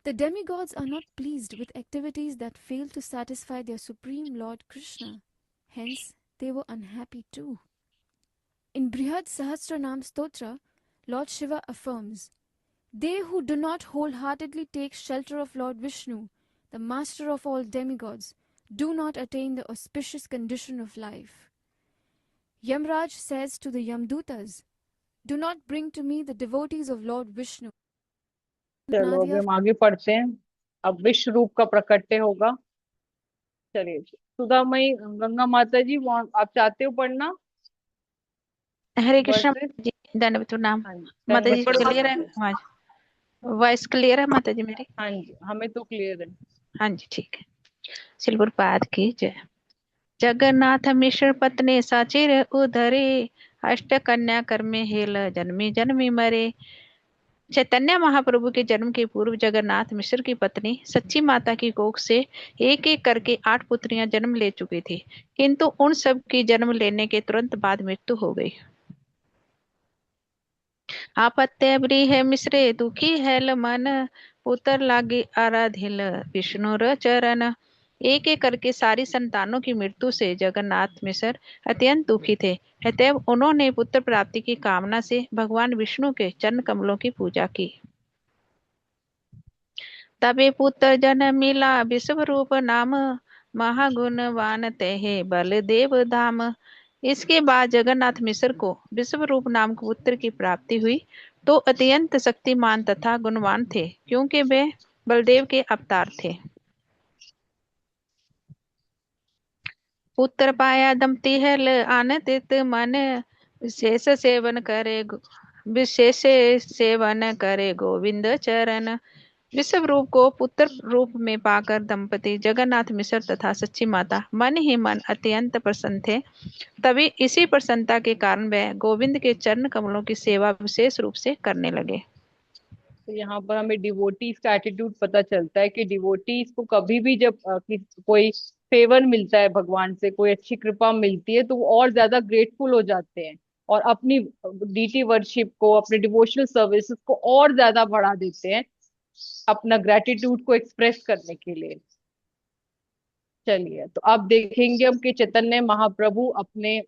The demigods are not pleased with activities that fail to satisfy their supreme Lord Krishna. Hence, they were unhappy too. In Brihad Sahasranam Stotra, Lord Shiva affirms, they who do not wholeheartedly take shelter of Lord Vishnu, the master of all demigods, do not attain the auspicious condition of life. Yamraj says to the Yamdutas, do not bring to me the devotees of Lord Vishnu. चलो अभी हम आगे पढ़ते हैं। अब विश्व रूप का प्रकट्य होगा। चलिए सुधामयी गंगा माता जी, आप चाहते हो पढ़ना? हरे कृष्ण वर्सेस? जी, दंडवत प्रणाम। हाँ जी, माता जी दंडवत क्लियर है प्रणाम। आवाज? वॉइस क्लियर है माता जी मेरी? हाँ जी, हमें तो क्लियर है। हाँ जी ठीक है। शिलपुरपाद की जय। जगन्नाथ मिश्र पत्नी साचिर उधरे, अष्ट कन्या कर में हेल जन्मी जन्मी मरे। चैतन्य महाप्रभु के जन्म के पूर्व जगन्नाथ मिश्र की पत्नी सच्ची माता की कोख से एक एक करके 8 पुत्रियां जन्म ले चुकी थी, किंतु उन सब की जन्म लेने के तुरंत बाद मृत्यु हो गई। आपत्य ब्रीह मिश्रे दुखी हैल मन, पुत्र लागे आराधिल विष्णु र चरण। एक एक करके सारी संतानों की मृत्यु से जगन्नाथ मिश्र अत्यंत दुखी थे। अतएव उन्होंने पुत्र प्राप्ति की कामना से भगवान विष्णु के चरण कमलों की पूजा की। तबे पुत्र जन मिला विश्व रूप नाम, महागुणवान तेहे बलदेव धाम। इसके बाद जगन्नाथ मिश्र को विश्व रूप नाम के पुत्र की प्राप्ति हुई, तो अत्यंत शक्तिमान तथा गुणवान थे, क्योंकि वे बलदेव के अवतार थे। पुत्र पाया दंपति हल आनंदित मन, विशेष सेवन करे गोविंद चरण। विषव रूप को पुत्र रूप में पाकर दंपति जगन्नाथ मिश्र तथा सच्ची माता मन ही मन अत्यंत प्रसन्न थे। तभी इसी प्रसन्नता के कारण वह गोविंद के चरण कमलों की सेवा विशेष रूप से करने लगे। तो यहाँ पर हमें डिवोटीज का एटीट्यूड पता चलता है कि डिवोटीज को कभी भी जब कोई फेवर मिलता है भगवान से, कोई अच्छी कृपा मिलती है, तो वो और ज्यादा ग्रेटफुल हो जाते हैं और अपनी डीटी वर्शिप को, अपने डिवोशनल सर्विसेज को और ज्यादा बढ़ा देते हैं अपना ग्रेटिट्यूड को एक्सप्रेस करने के लिए। चलिए, तो अब देखेंगे हम कि चैतन्य महाप्रभु अपने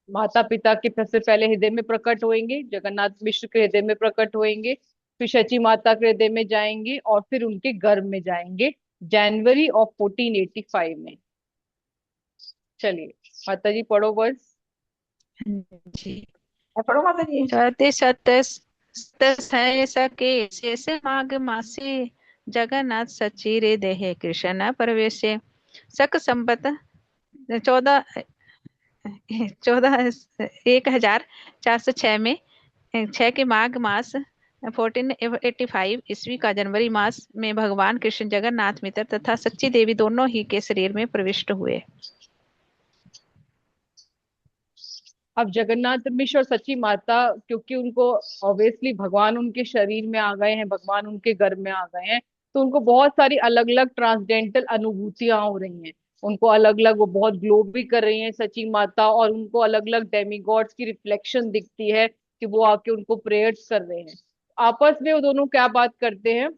माता पिता के सबसे पहले हृदय में प्रकट होंगे, जगन्नाथ मिश्र के हृदय में प्रकट होंगे, फिर शची माता के हृदय में जाएंगे और फिर उनके गर्भ में जाएंगे जनवरी ऑफ 1485 में। चलिए माता जी पढ़ो वर्ष। जी, पढ़ो माता जी। सत्य सत्य सत्य सके शेष माघ मासे जगन्नाथ सचिरे देहे कृष्ण प्रवेशे सक संपत 1406 में 6 के माघ मास 1485 ईस्वी का जनवरी मास में भगवान कृष्ण जगन्नाथ मित्र तथा सच्ची देवी दोनों ही के शरीर में प्रविष्ट हुए। अब जगन्नाथ मिश्र और सच्ची माता, क्योंकि उनको ऑब्वियसली भगवान उनके शरीर में आ गए हैं, भगवान उनके गर्भ में आ गए हैं, तो उनको बहुत सारी अलग अलग ट्रांसडेंटल अनुभूतियां हो रही हैं। उनको अलग अलग, वो बहुत ग्लो भी कर रही हैं सच्ची माता, और उनको अलग अलग डेमीगॉड्स की रिफ्लेक्शन दिखती है कि वो आके उनको प्रेयर्स कर रहे हैं। आपस में वो दोनों क्या बात करते हैं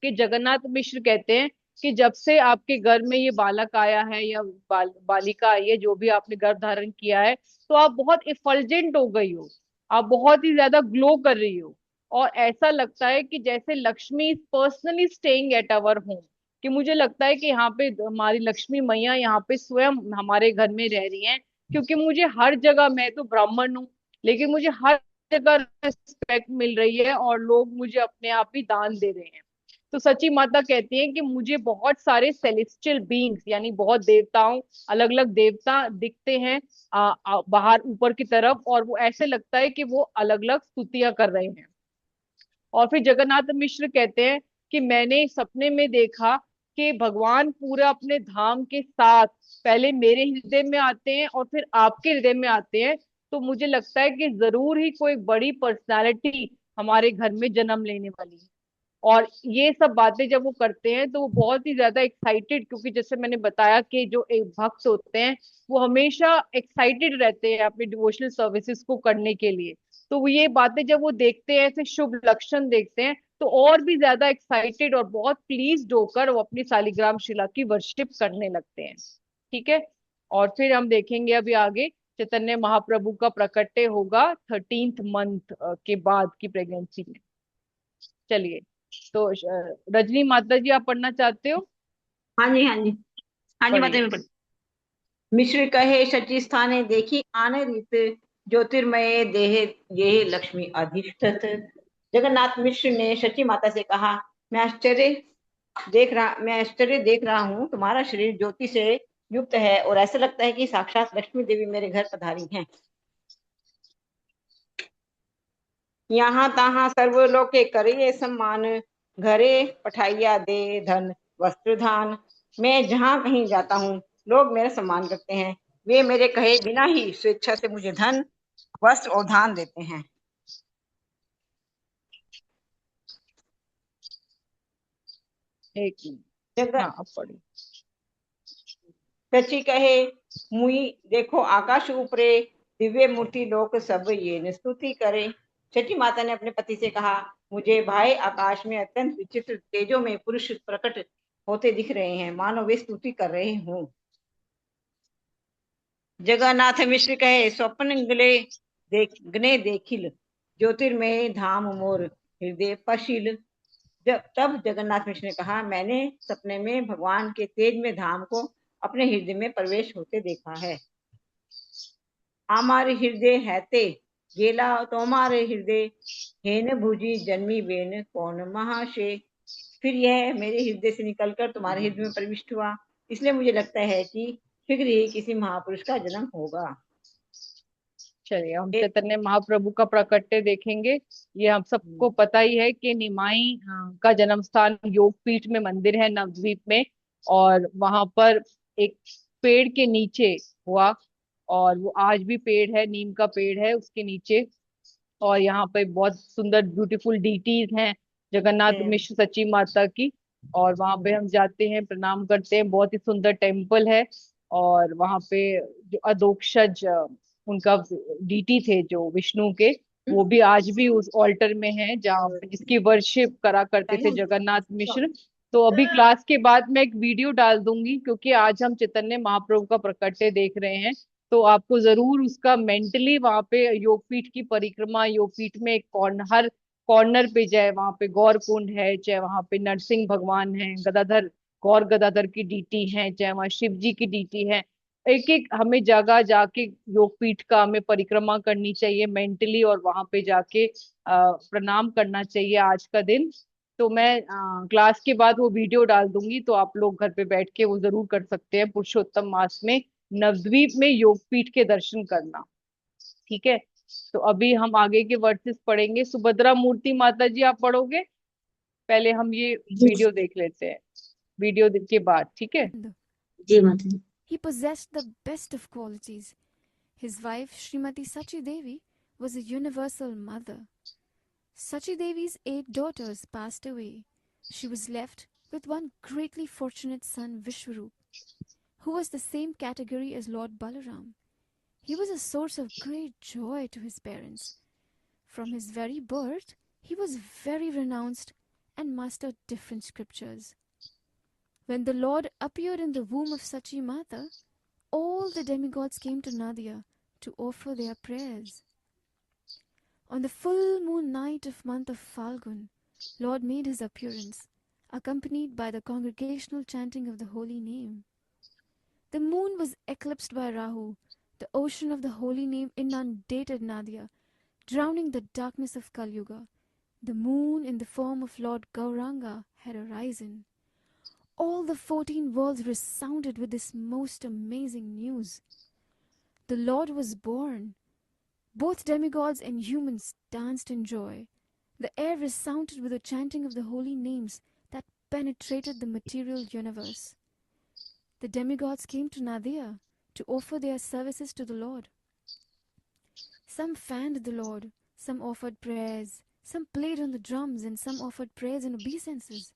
कि जगन्नाथ मिश्र कहते हैं कि जब से आपके गर्भ में ये बालक आया है या बालिका आई है, जो भी आपने गर्भ धारण किया है, तो आप बहुत इफल्जेंट हो गई हो, आप बहुत ही ज्यादा ग्लो कर रही हो, और ऐसा लगता है कि जैसे Lakshmi is personally staying at our home, कि मुझे लगता है कि यहाँ पे हमारी लक्ष्मी मैया यहाँ पे स्वयं हमारे घर में रह रही हैं, क्योंकि मुझे हर जगह, मैं तो ब्राह्मण हूँ लेकिन मुझे हर जगह रिस्पेक्ट मिल रही है और लोग मुझे अपने आप ही दान दे रहे हैं। तो सची माता कहती हैं कि मुझे बहुत सारे सेलेस्टियल बीइंग्स, यानी बहुत देवताओं, अलग अलग देवता दिखते हैं बाहर ऊपर की तरफ, और वो ऐसे लगता है कि वो अलग अलग स्तुतियां कर रहे हैं। और फिर जगन्नाथ मिश्र कहते हैं कि मैंने सपने में देखा कि भगवान पूरा अपने धाम के साथ पहले मेरे हृदय में आते हैं और फिर आपके हृदय में आते हैं, तो मुझे लगता है कि जरूर ही कोई बड़ी पर्सनालिटी हमारे घर में जन्म लेने वाली है। और ये सब बातें जब वो करते हैं तो वो बहुत ही ज्यादा एक्साइटेड, क्योंकि जैसे मैंने बताया कि जो एक भक्त होते हैं वो हमेशा एक्साइटेड रहते हैं अपने डिवोशनल सर्विसेज को करने के लिए। तो वो ये बातें जब वो देखते हैं, ऐसे शुभ लक्षण देखते हैं, तो और भी ज्यादा एक्साइटेड और बहुत प्लीज्ड होकर वो अपनी शालिग्राम शिला की वर्शिप करने लगते हैं। ठीक है, और फिर हम देखेंगे अभी आगे चैतन्य महाप्रभु का प्रकट्य होगा 13th मंथ के बाद की प्रेगनेंसी में। चलिए, तो रजनी माता जी आप पढ़ना चाहते हो? हाँ जी, हाँ जी, हाँ जी माता पढ़िए। जी। मिश्र कहे शची स्थाने देखी आन रीत ज्योतिर्मय देह ये लक्ष्मी अधिष्ठत। जगन्नाथ मिश्र ने शची माता से कहा, मैं आश्चर्य देख रहा हूँ, तुम्हारा शरीर ज्योति से युक्त है और ऐसा लगता है कि साक्षात लक्ष्मी देवी मेरे घर पधारी हैं। यहाँ तहाँ सर्वलोके करिए सम्मान, घरे पठाइया दे धन वस्त्र धान। मैं जहाँ कहीं जाता हूँ लोग मेरा सम्मान करते हैं, वे मेरे कहे बिना ही स्वेच्छा से मुझे धन वस्त्र और धान देते हैं। एक मिनट, हाँ अब पढ़िए। सची कहे मुई देखो आकाश ऊपरे दिव्य मूर्ति लोक सब ये स्तुति करे। सची माता ने अपने पति से कहा, मुझे भाई आकाश में अत्यंत विचित्र तेजों में पुरुष प्रकट होते दिख रहे हैं, मानो वे स्तुति कर रहे हों। जगन्नाथ मिश्र कहे स्वप्न गने देखिल ज्योतिर्मय धाम मोर हृदय पशिल। तब जगन्नाथ मिश्र ने कहा, मैंने सपने में भगवान के तेज में धाम को अपने हृदय में प्रवेश होते देखा है। हमारे हृदय हैते गेला तोमारे हृदय हेन भुजी जन्मी बेन कौन महाशे। फिर यह मेरे हृदय से निकलकर तुम्हारे हृदय में प्रविष्ट हुआ, इसलिए मुझे लगता है कि शीघ्र ही किसी महापुरुष का जन्म होगा। चलिए हम एक चैतन्य महाप्रभु का प्राकट्य देखेंगे। ये हम सबको पता ही है कि निमाई का जन्म स्थान योगपीठ में मंदिर है नवद्वीप में। और वहां पर एक पेड़ के नीचे हुआ। और वो आज भी पेड़ है, नीम का पेड़ है उसके नीचे। और यहाँ पे बहुत सुंदर ब्यूटीफुल डीटीज हैं जगन्नाथ मिश्र सची माता की। और वहां पे हम जाते हैं, प्रणाम करते हैं, बहुत ही सुंदर टेम्पल है। और वहां पे जो अधोक्षज उनका डीटी थे जो विष्णु के, वो भी आज भी उस ऑल्टर में है जहाँ पे जिसकी वर्शिप करा करते थे जगन्नाथ मिश्र। तो अभी क्लास के बाद मैं एक वीडियो डाल दूंगी, क्योंकि आज हम चैतन्य महाप्रभु का प्राकट्य देख रहे हैं। तो आपको जरूर उसका मेंटली वहां पे योगपीठ की परिक्रमा, योगपीठ में एक कॉर्नर, हर कॉर्नर पे, चाहे वहां पे गौर कुंड है, चाहे वहां पे नरसिंह भगवान है, गदाधर, गौर गदाधर की डीटी है, चाहे वहां शिव जी की डीटी है, एक एक हमें जगह जाके योगपीठ का हमें परिक्रमा करनी चाहिए मेंटली, और वहां पे जाके प्रणाम करना चाहिए आज का दिन। तो मैं क्लास के बाद वो वीडियो डाल दूंगी, तो आप लोग घर पे बैठ के वो जरूर कर सकते हैं, पुरुषोत्तम मास में नवद्वीप में योगपीठ के दर्शन करना। ठीक है। तो अभी हम आगे के वर्सेस पढ़ेंगे। सुभद्रा मूर्ति माता जी आप पढ़ोगे? पहले हम ये जी वीडियो देख लेते हैं, वीडियो के बाद, ठीक है। जी माता जी। He possessed the best of qualities. His wife, Srimati Sachi Devi, was a universal mother. Sachi Devi's 8 daughters passed away. She was left with one greatly fortunate son, Vishwarup, who was the same category as Lord Balaram. He was a source of great joy to his parents. From his very birth, he was very renounced and mastered different scriptures. When the Lord appeared in the womb of Sachi Mata, all the demigods came to Nadia to offer their prayers. On the full moon night of month of Falgun, Lord made his appearance, accompanied by the congregational chanting of the holy name. The moon was eclipsed by Rahu. The ocean of the holy name inundated Nadia, drowning the darkness of Kali Yuga. The moon in the form of Lord Gauranga had arisen. All the 14 worlds resounded with this most amazing news. The Lord was born. Both demigods and humans danced in joy. The air resounded with the chanting of the holy names that penetrated the material universe. The demigods came to Nadia to offer their services to the Lord. Some fanned the Lord, some offered prayers, some played on the drums, and some offered prayers and obeisances.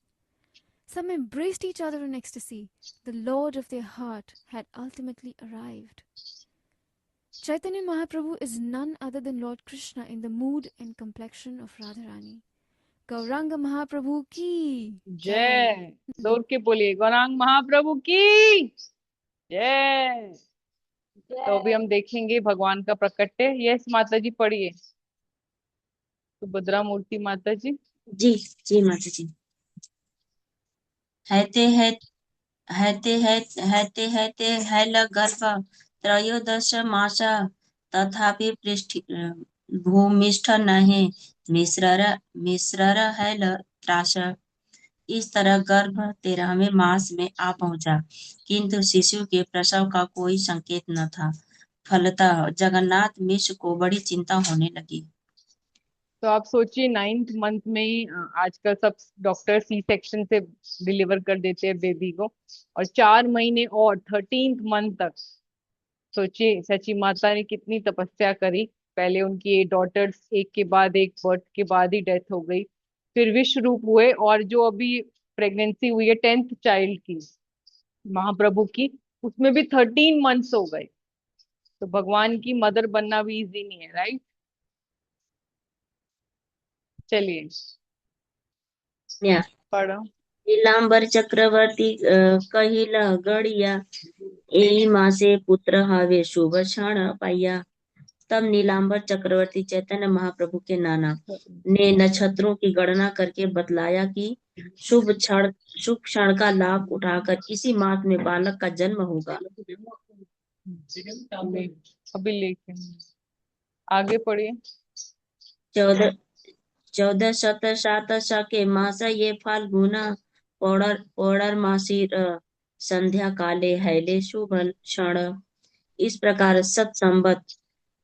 Some embraced each other in ecstasy. The Lord of their heart had ultimately arrived. Chaitanya Mahaprabhu is none other than Lord Krishna in the mood and complexion of Radharani. Gauranga Mahaprabhu ki जय। जोर के बोलिए, गौरांग महाप्रभु की जय। तो अभी हम देखेंगे भगवान का प्रकट्य। यस माता जी पढ़िए, सुभद्रा मूर्ति माता जी। जी जी माता जी। हैते है हैते है हैते हैते हैल गर्भ त्रयोदश मास तथापि पृष्ठ भूमिष्ठ नहीं मिश्रर हैल त्रास। इस तरह गर्भ 13वें मास में आ पहुंचा, किंतु शिशु के प्रसव का कोई संकेत न था। फलतः जगन्नाथ मिश्र को बड़ी चिंता होने लगी। तो आप सोचिए, 9th मंथ में ही आजकल सब डॉक्टर सी सेक्शन से डिलीवर कर देते हैं बेबी को, और 4 महीने और 13th मंथ तक। सोचिए सची माता ने कितनी तपस्या करी। पहले उनकी 8 डॉटर्स एक के बाद एक, बर्थ के बाद ही डेथ हो गई। फिर विश्व रूप हुए, और जो अभी प्रेगनेंसी हुई है 10th चाइल्ड की, महाप्रभु की, उसमें भी 13 मंथ्स हो गए। तो भगवान की मदर बनना भी इजी नहीं है, राइट। चलिए या पढ़ो। नीलांबर चक्रवर्ती कहिल गड़िया एही मासे पुत्र हवे शुभ क्षण पाया। तब नीलांबर चक्रवर्ती चैतन्य महाप्रभु के नाना ने नक्षत्रों की गणना करके बतलाया कि शुभ क्षण का लाभ उठाकर इसी मास में बालक का जन्म होगा। अभी लेके आगे पढ़िए। 1407 के मास ये फाल्गुन पौड़र मासी संध्या काले हैले शुभ क्षण। इस प्रकार सत संबत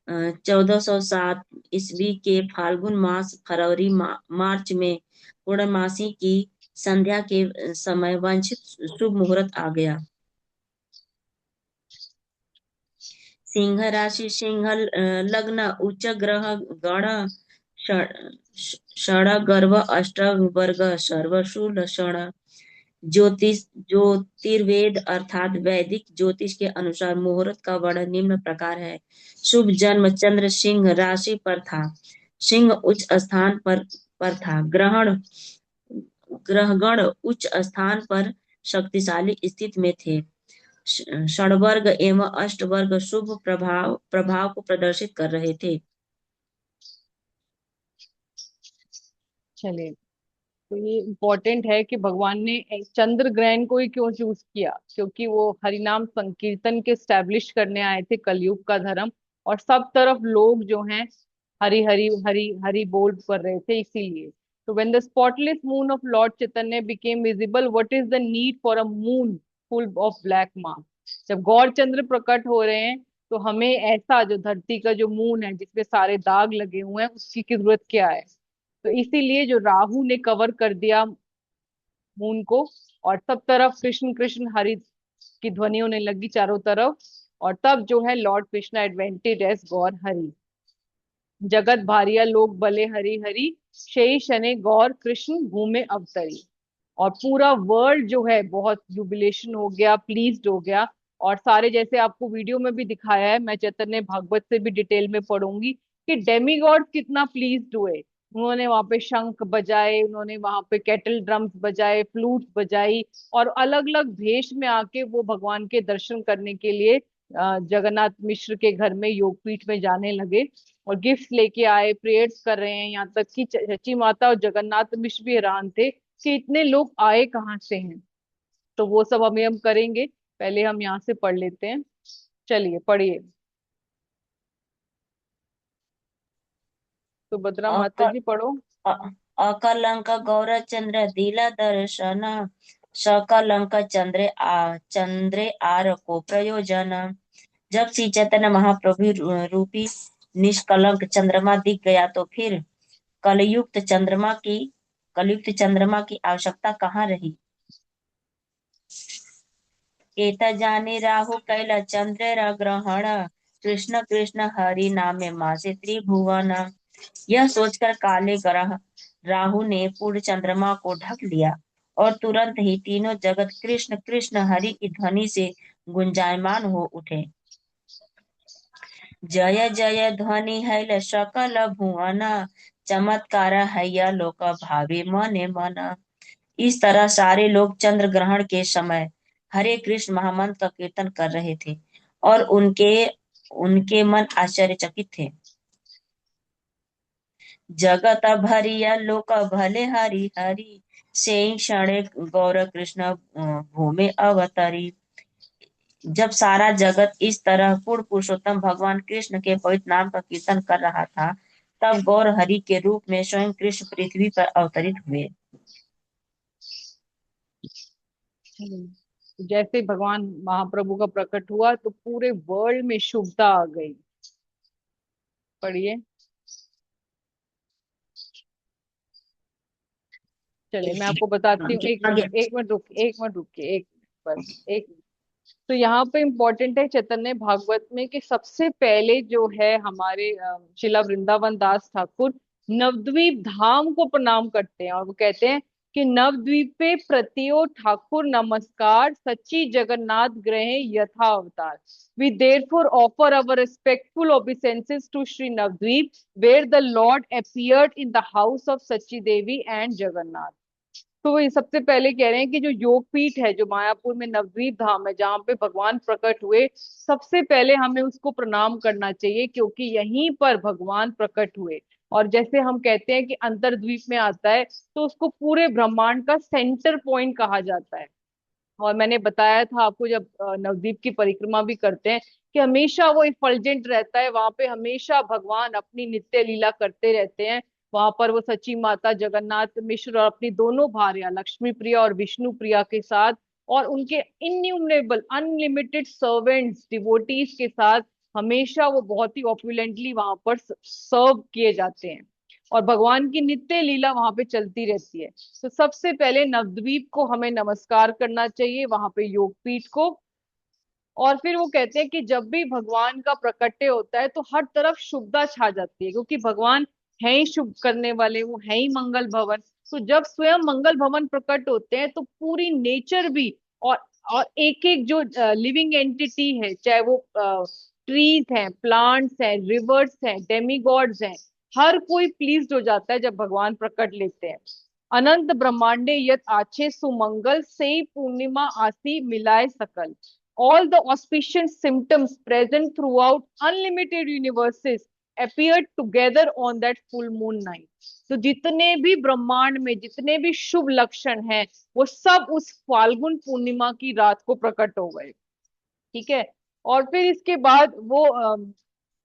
1407 ईस्वी के फाल्गुन मास फरवरी मार्च में पूर्णमासी की संध्या के समय वांछित शुभ मुहूर्त आ गया। सिंह राशि, सिंह लग्न, उच्च ग्रह गण, षण गर्भ, अष्ट वर्ग, सर्वशूल लक्षण। ज्योतिर्वेद अर्थात वैदिक ज्योतिष के अनुसार मुहूर्त का वर्णन निम्न प्रकार है। शुभ जन्म चंद्र सिंह राशि पर था। सिंह उच्च स्थान पर था। ग्रहगण उच्च स्थान पर शक्तिशाली स्थिति में थे। षडवर्ग एवं अष्टवर्ग शुभ प्रभाव को प्रदर्शित कर रहे थे। चलिए, तो ये इम्पोर्टेंट है कि भगवान ने चंद्र ग्रहण को ही क्यों चूज किया, क्योंकि वो हरिनाम संकीर्तन के स्टैब्लिश करने आए थे कलयुग का धर्म, और सब तरफ लोग जो हैं हरि हरि हरि हरि बोल कर रहे थे, इसीलिए। तो when the spotless moon of Lord Chaitanya became visible, what is the need for a moon full of black mark. जब गौर चंद्र प्रकट हो रहे हैं, तो हमें ऐसा जो धरती का जो मून है जिसपे सारे दाग लगे हुए हैं, उसकी की जरूरत क्या है। तो इसीलिए जो राहु ने कवर कर दिया मून को, और सब तरफ कृष्ण कृष्ण हरि की ध्वनि होने लगी चारों तरफ, और तब जो है लॉर्ड कृष्णा एडवेंटेड एज गौर हरि। जगत भारिया लोग भले हरि हरि, शेष शने गौर कृष्ण भूमे अवतरी। और पूरा वर्ल्ड जो है बहुत जुबिलेशन हो गया, प्लीज्ड हो गया। और सारे, जैसे आपको वीडियो में भी दिखाया है, मैं चैतन्य भागवत से भी डिटेल में पढ़ूंगी कि डेमीगॉड कितना प्लीज्ड हुए। उन्होंने वहां पे शंख बजाए, उन्होंने वहां पे कैटल ड्रम्स बजाए, फ्लूट बजाई, और अलग अलग भेष में आके वो भगवान के दर्शन करने के लिए जगन्नाथ मिश्र के घर में योगपीठ में जाने लगे, और गिफ्ट लेके आए, प्रेयर्स कर रहे हैं। यहाँ तक कि चची माता और जगन्नाथ मिश्र भी हैरान थे कि इतने लोग आए कहाँ से हैं। तो वो सब हम करेंगे, पहले हम यहाँ से पढ़ लेते हैं। चलिए पढ़िए। तो भद्रा माता जी पढ़ो। अकलंक गौरचंद्र दिला दर्शन, सकलंक चंद्रे आर को प्रयोजन। जब श्री चैतन्य महाप्रभु रूपी निष्कलंक चंद्रमा दिख गया, तो फिर कलयुक्त चंद्रमा की आवश्यकता कहाँ रही। केत जाने राहु कैल चंद्र ग्रहण, कृष्ण कृष्ण हरि नामे मासे त्रिभुवन। यह सोचकर काले ग्रह राहु ने पूर्ण चंद्रमा को ढक लिया, और तुरंत ही तीनों जगत कृष्ण कृष्ण हरि की ध्वनि से गुंजायमान हो उठे। जय जय ध्वनि है सकल भुवन, चमत्कार हैया लोक भावे मने मन। इस तरह सारे लोग चंद्र ग्रहण के समय हरे कृष्ण महामंत्र का कीर्तन कर रहे थे, और उनके मन आश्चर्यचकित थे। जगत भरिया लोक भले हरि हरि, से क्षणे गौर कृष्ण भूमि अवतरी। जब सारा जगत इस तरह पूर्ण पुरुषोत्तम भगवान कृष्ण के पवित्र नाम का कीर्तन कर रहा था, तब गौर हरि के रूप में स्वयं कृष्ण पृथ्वी पर अवतरित हुए। जैसे भगवान महाप्रभु का प्रकट हुआ, तो पूरे वर्ल्ड में शुभता आ गई। पढ़िए। चलिए मैं आपको बताती हूँ, एक आगे मिनट, एक मिनट रुकिए, बस एक। तो यहाँ पे इम्पोर्टेंट है चैतन्य भागवत में कि सबसे पहले जो है हमारे शिला वृंदावन दास ठाकुर नवद्वीप धाम को प्रणाम करते हैं, और वो कहते हैं कि नवद्वीप पे प्रतियो ठाकुर नमस्कार, सच्ची जगन्नाथ ग्रह यथा अवतार। We therefore offer our respectful obeisances to Sri Navdweep, where the Lord appeared in the house of Sachi Devi and Jagannath। तो वो सबसे पहले कह रहे हैं कि जो योग पीठ है, जो मायापुर में नवद्वीप धाम है, जहाँ पे भगवान प्रकट हुए, सबसे पहले हमें उसको प्रणाम करना चाहिए, क्योंकि यहीं पर भगवान प्रकट हुए। और जैसे हम कहते हैं कि अंतर्द्वीप में आता है, तो उसको पूरे ब्रह्मांड का सेंटर पॉइंट कहा जाता है। और मैंने बताया था आपको, जब नवद्वीप की परिक्रमा भी करते हैं, कि हमेशा वो इफल्जेंट रहता है, वहां पे हमेशा भगवान अपनी नित्य लीला करते रहते हैं। वहां पर वो सची माता जगन्नाथ मिश्र और अपनी दोनों भार्या लक्ष्मी प्रिया और विष्णु प्रिया के साथ, और उनके इन्यूमरेबल अनलिमिटेड सर्वेंट्स डिवोटीज के साथ हमेशा वो बहुत ही ऑपुलेंटली वहां पर सर्व किए जाते हैं और भगवान की नित्य लीला वहां पे चलती रहती है। तो सबसे पहले नवद्वीप को हमें नमस्कार करना चाहिए, वहां पे योगपीठ को। और फिर वो कहते हैं कि जब भी भगवान का प्रकट्य होता है तो हर तरफ शुभता छा जाती है, क्योंकि भगवान है ही शुभ करने वाले, वो है ही मंगल भवन। तो जब स्वयं मंगल भवन प्रकट होते हैं तो पूरी नेचर भी और और एक एक जो लिविंग एंटिटी है, चाहे वो ट्रीज हैं, प्लांट्स हैं, रिवर्स हैं, डेमीगॉड्स हैं, हर कोई प्लीज्ड हो जाता है जब भगवान प्रकट लेते हैं। अनंत ब्रह्मांडे यत आछे सुमंगल से पूर्णिमा आसी मिलाए सकल। All the auspicious symptoms present throughout unlimited universes appeared together on that full moon night. तो जितने भी ब्रह्मांड में जितने भी शुभ लक्षण हैं वो सब उस फाल्गुन पूर्णिमा की रात को प्रकट हो गए। ठीक है। और फिर इसके बाद वो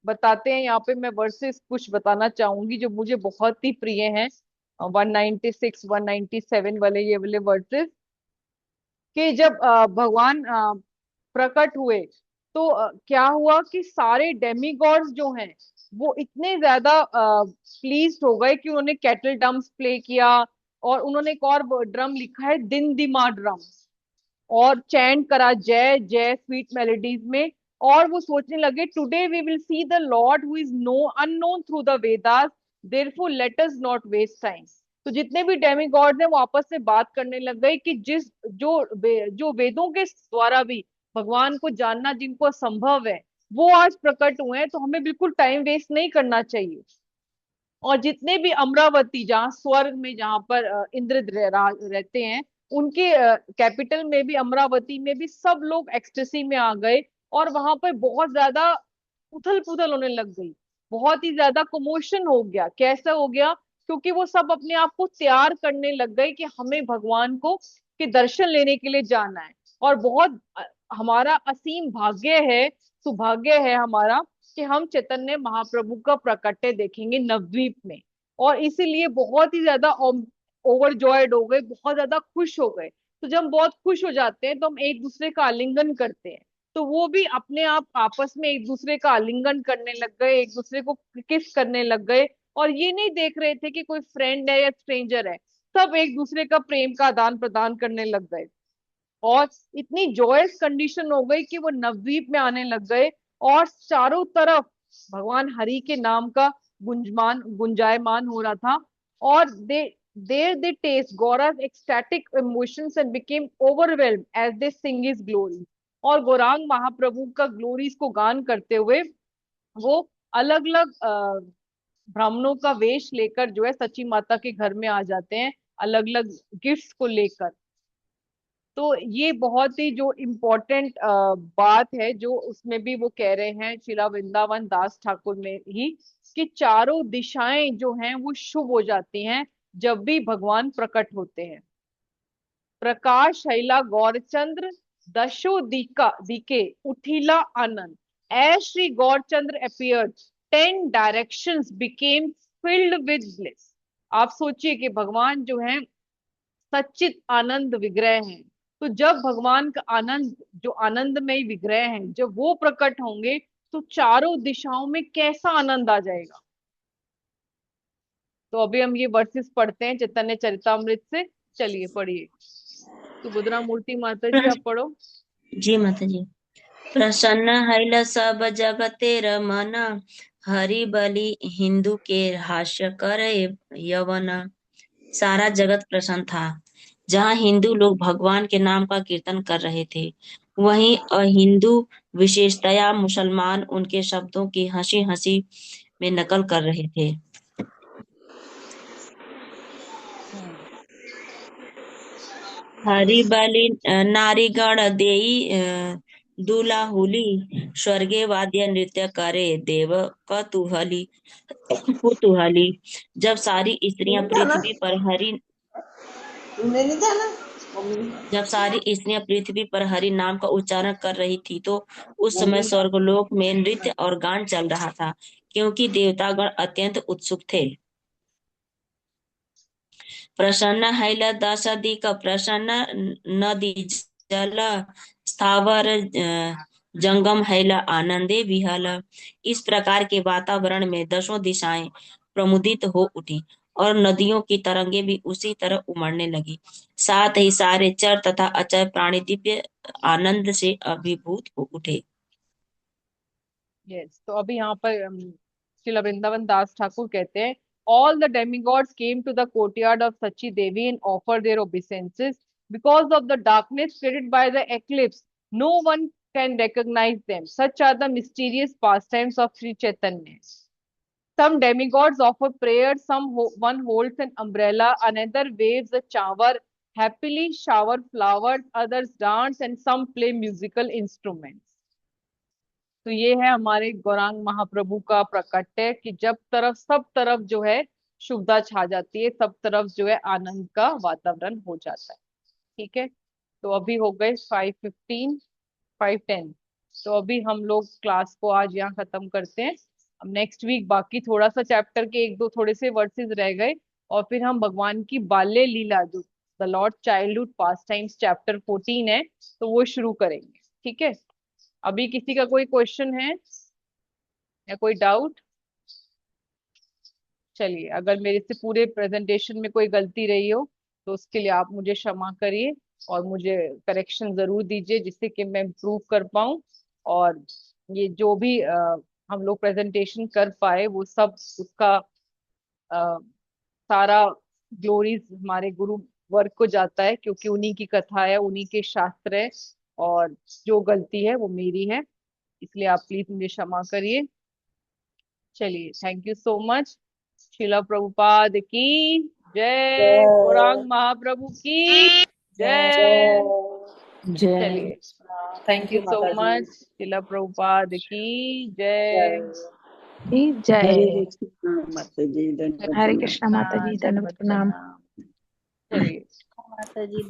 बताते हैं, यहाँ पे मैं वर्सेस कुछ बताना चाहूंगी जो मुझे बहुत ही प्रिय हैं, 196 197 वाले ये वाले वर्सेस। कि जब भगवान प्रकट हुए तो क्या हुआ कि सारे डेमीगॉड्स जो हैं वो इतने ज्यादा प्लीज हो गए कि उन्होंने कैटल ड्रम्स प्ले किया। और उन्होंने एक और ड्रम लिखा है, दिन दिमा ड्रम, और चैंट करा जय जय स्वीट मेलोडीज में। और वो सोचने लगे, today we will see the lord who is no unknown through the Vedas, therefore let us not waste time. तो जितने भी डेमिगॉड्स हैं वो आपस में बात करने लग गए कि जो वेदों के द्वारा भी भगवान को जानना जिनको असंभव है वो आज प्रकट हुए हैं, तो हमें बिल्कुल टाइम वेस्ट नहीं करना चाहिए। और जितने भी अमरावती, जहाँ स्वर्ग में जहाँ पर इंद्र रहते हैं, उनके कैपिटल में भी, अमरावती में भी सब लोग एक्सटेसी में आ गए। और वहां पर बहुत ज्यादा उथल पुथल होने लग गई, बहुत ही ज्यादा कमोशन हो गया। कैसा हो गया? क्योंकि वो सब अपने आप को तैयार करने लग गए कि हमें भगवान को के दर्शन लेने के लिए जाना है। और बहुत हमारा असीम भाग्य है, सौभाग्य है हमारा कि हम चैतन्य महाप्रभु का प्रकट्य देखेंगे नवद्वीप में। और इसीलिए बहुत ही ज्यादा ओवरजॉयड हो गए, बहुत ज्यादा खुश हो गए। तो जब हम बहुत खुश हो जाते हैं तो हम एक दूसरे का आलिंगन करते हैं, तो वो भी अपने आप आपस में एक दूसरे का आलिंगन करने लग गए, एक दूसरे को किस करने लग गए। और ये नहीं देख रहे थे कि कोई फ्रेंड है या स्ट्रेंजर है, सब एक दूसरे का प्रेम का आदान प्रदान करने लग गए। और इतनी जॉयस कंडीशन हो गई कि वो नवद्वीप में आने लग गए और चारों तरफ भगवान हरि के नाम का गुंजायमान हो रहा था। और they taste Gaura's ecstatic emotions and became overwhelmed as they sing his glory। और गौरांग महाप्रभु का ग्लोरीज को गान करते हुए वो अलग अलग ब्राह्मणों का वेश लेकर जो है सची माता के घर में आ जाते हैं, अलग अलग गिफ्ट्स को लेकर। तो ये बहुत ही जो इम्पोर्टेंट बात है जो उसमें भी वो कह रहे हैं शिला वृंदावन दास ठाकुर में ही, कि चारों दिशाएं जो हैं वो शुभ हो जाती हैं जब भी भगवान प्रकट होते हैं। प्रकाश शैला गौरचंद्र दशो दिके उठिला आनंद। As Shri Gaurachandra appeared 10 directions became filled with bliss. आप सोचिए कि भगवान जो है सच्चित आनंद विग्रह हैं, तो जब भगवान का आनंद, जो आनंदमय विग्रह हैं, जब वो प्रकट होंगे तो चारों दिशाओं में कैसा आनंद आ जाएगा। तो अभी हम ये वर्सेस पढ़ते हैं चैतन्य चरितामृत से। चलिए पढ़िए। सुभद्रा मूर्ति माता जी आप पढ़ो। जी माता जी। प्रसन्न हैल सब जगते रमन, हरि बलि हिंदू के हास्य करे यवन। सारा जगत प्रसन्न था। जहाँ हिंदू लोग भगवान के नाम का कीर्तन कर रहे थे, वहीं अहिंदू, विशेषतया मुसलमान, उनके शब्दों की हंसी हंसी में नकल कर रहे थे। हरि बलि नारीगण देई दुलाहुली, स्वर्गे वाद्य नृत्य करे देव कतूहली कुतूहली। जब सारी स्त्रियां पृथ्वी पर हरि नाम का उच्चारण कर रही थी तो उस समय स्वर्गलोक में नृत्य और गान चल रहा था, क्योंकि देवतागण अत्यंत उत्सुक थे। प्रसन्न हैल दशदिक प्रसन्न नदी जल स्थावर जंगम हैला आनंदे विहला। इस प्रकार के वातावरण में दसों दिशाएं प्रमुदित हो उठी और नदियों की तरंगे भी उसी तरह उमड़ने लगी। साथ ही सारे चर तथा अचर प्राणी दिव्य आनंद से अभिभूत हो उठे। यस, तो अभी यहाँ पर श्रील वृंदावन दास ठाकुर कहते हैं, all the demigods came to the courtyard of Sachi Devi and offer their obeisances because of the darkness created by the eclipse no one can recognize them. Such are the mysterious pastimes of Sri Chaitanya. Some demigods offer prayers, one holds an umbrella, another waves a shower, happily shower flowers, others dance, and some play musical instruments. तो ये है हमारे गौरांग महाप्रभु का प्रकट्य कि जब तरफ सब तरफ जो है शुभता छा जाती है, सब तरफ जो है आनंद का वातावरण हो जाता है। ठीक है, तो अभी हो गए 5:15, 5:10। तो अभी हम लोग क्लास को आज यहाँ खत्म करते हैं। अब नेक्स्ट वीक बाकी थोड़ा सा चैप्टर के एक दो थोड़े से वर्सेस रह गए और फिर हम भगवान की बाल्य लीला जो the Lord childhood pass times chapter 14 है, तो वो शुरू करेंगे। ठीक है, अभी किसी का कोई क्वेश्चन है या कोई डाउट? चलिए, अगर मेरे से पूरे प्रेजेंटेशन में कोई गलती रही हो तो उसके लिए आप मुझे क्षमा करिए और मुझे करेक्शन जरूर दीजिए जिससे कि मैं इम्प्रूव कर पाऊं। और ये जो भी हम लोग प्रेजेंटेशन कर पाए वो सब उसका सारा ग्लोरीज हमारे गुरु वर्ग को जाता है, क्योंकि उन्हीं की कथा है, उन्हीं के शास्त्र है, और जो गलती है वो मेरी है, इसलिए आप प्लीज मुझे क्षमा करिए। चलिए, थैंक यू सो मच। शिला प्रभुपाद की जय, गौरांग महाप्रभु की जय। जय चलिए, thank thank you you so माता जी। मच। शिला प्रभुपाद की जय। जय। माता जी धन्यवाद हरे प्रणाम। कृष्णा माता जी, दंडवत प्रणाम। चलिए, माता जी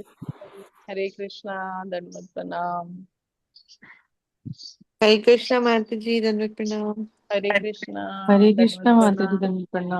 हरे कृष्णा, दंडवत प्रणाम। हरे कृष्णा माता जी, दंडवत प्रणाम। हरे कृष्णा, हरे दंडवत कृष्णा माता जी, प्रणाम। दंडवत प्रणाम।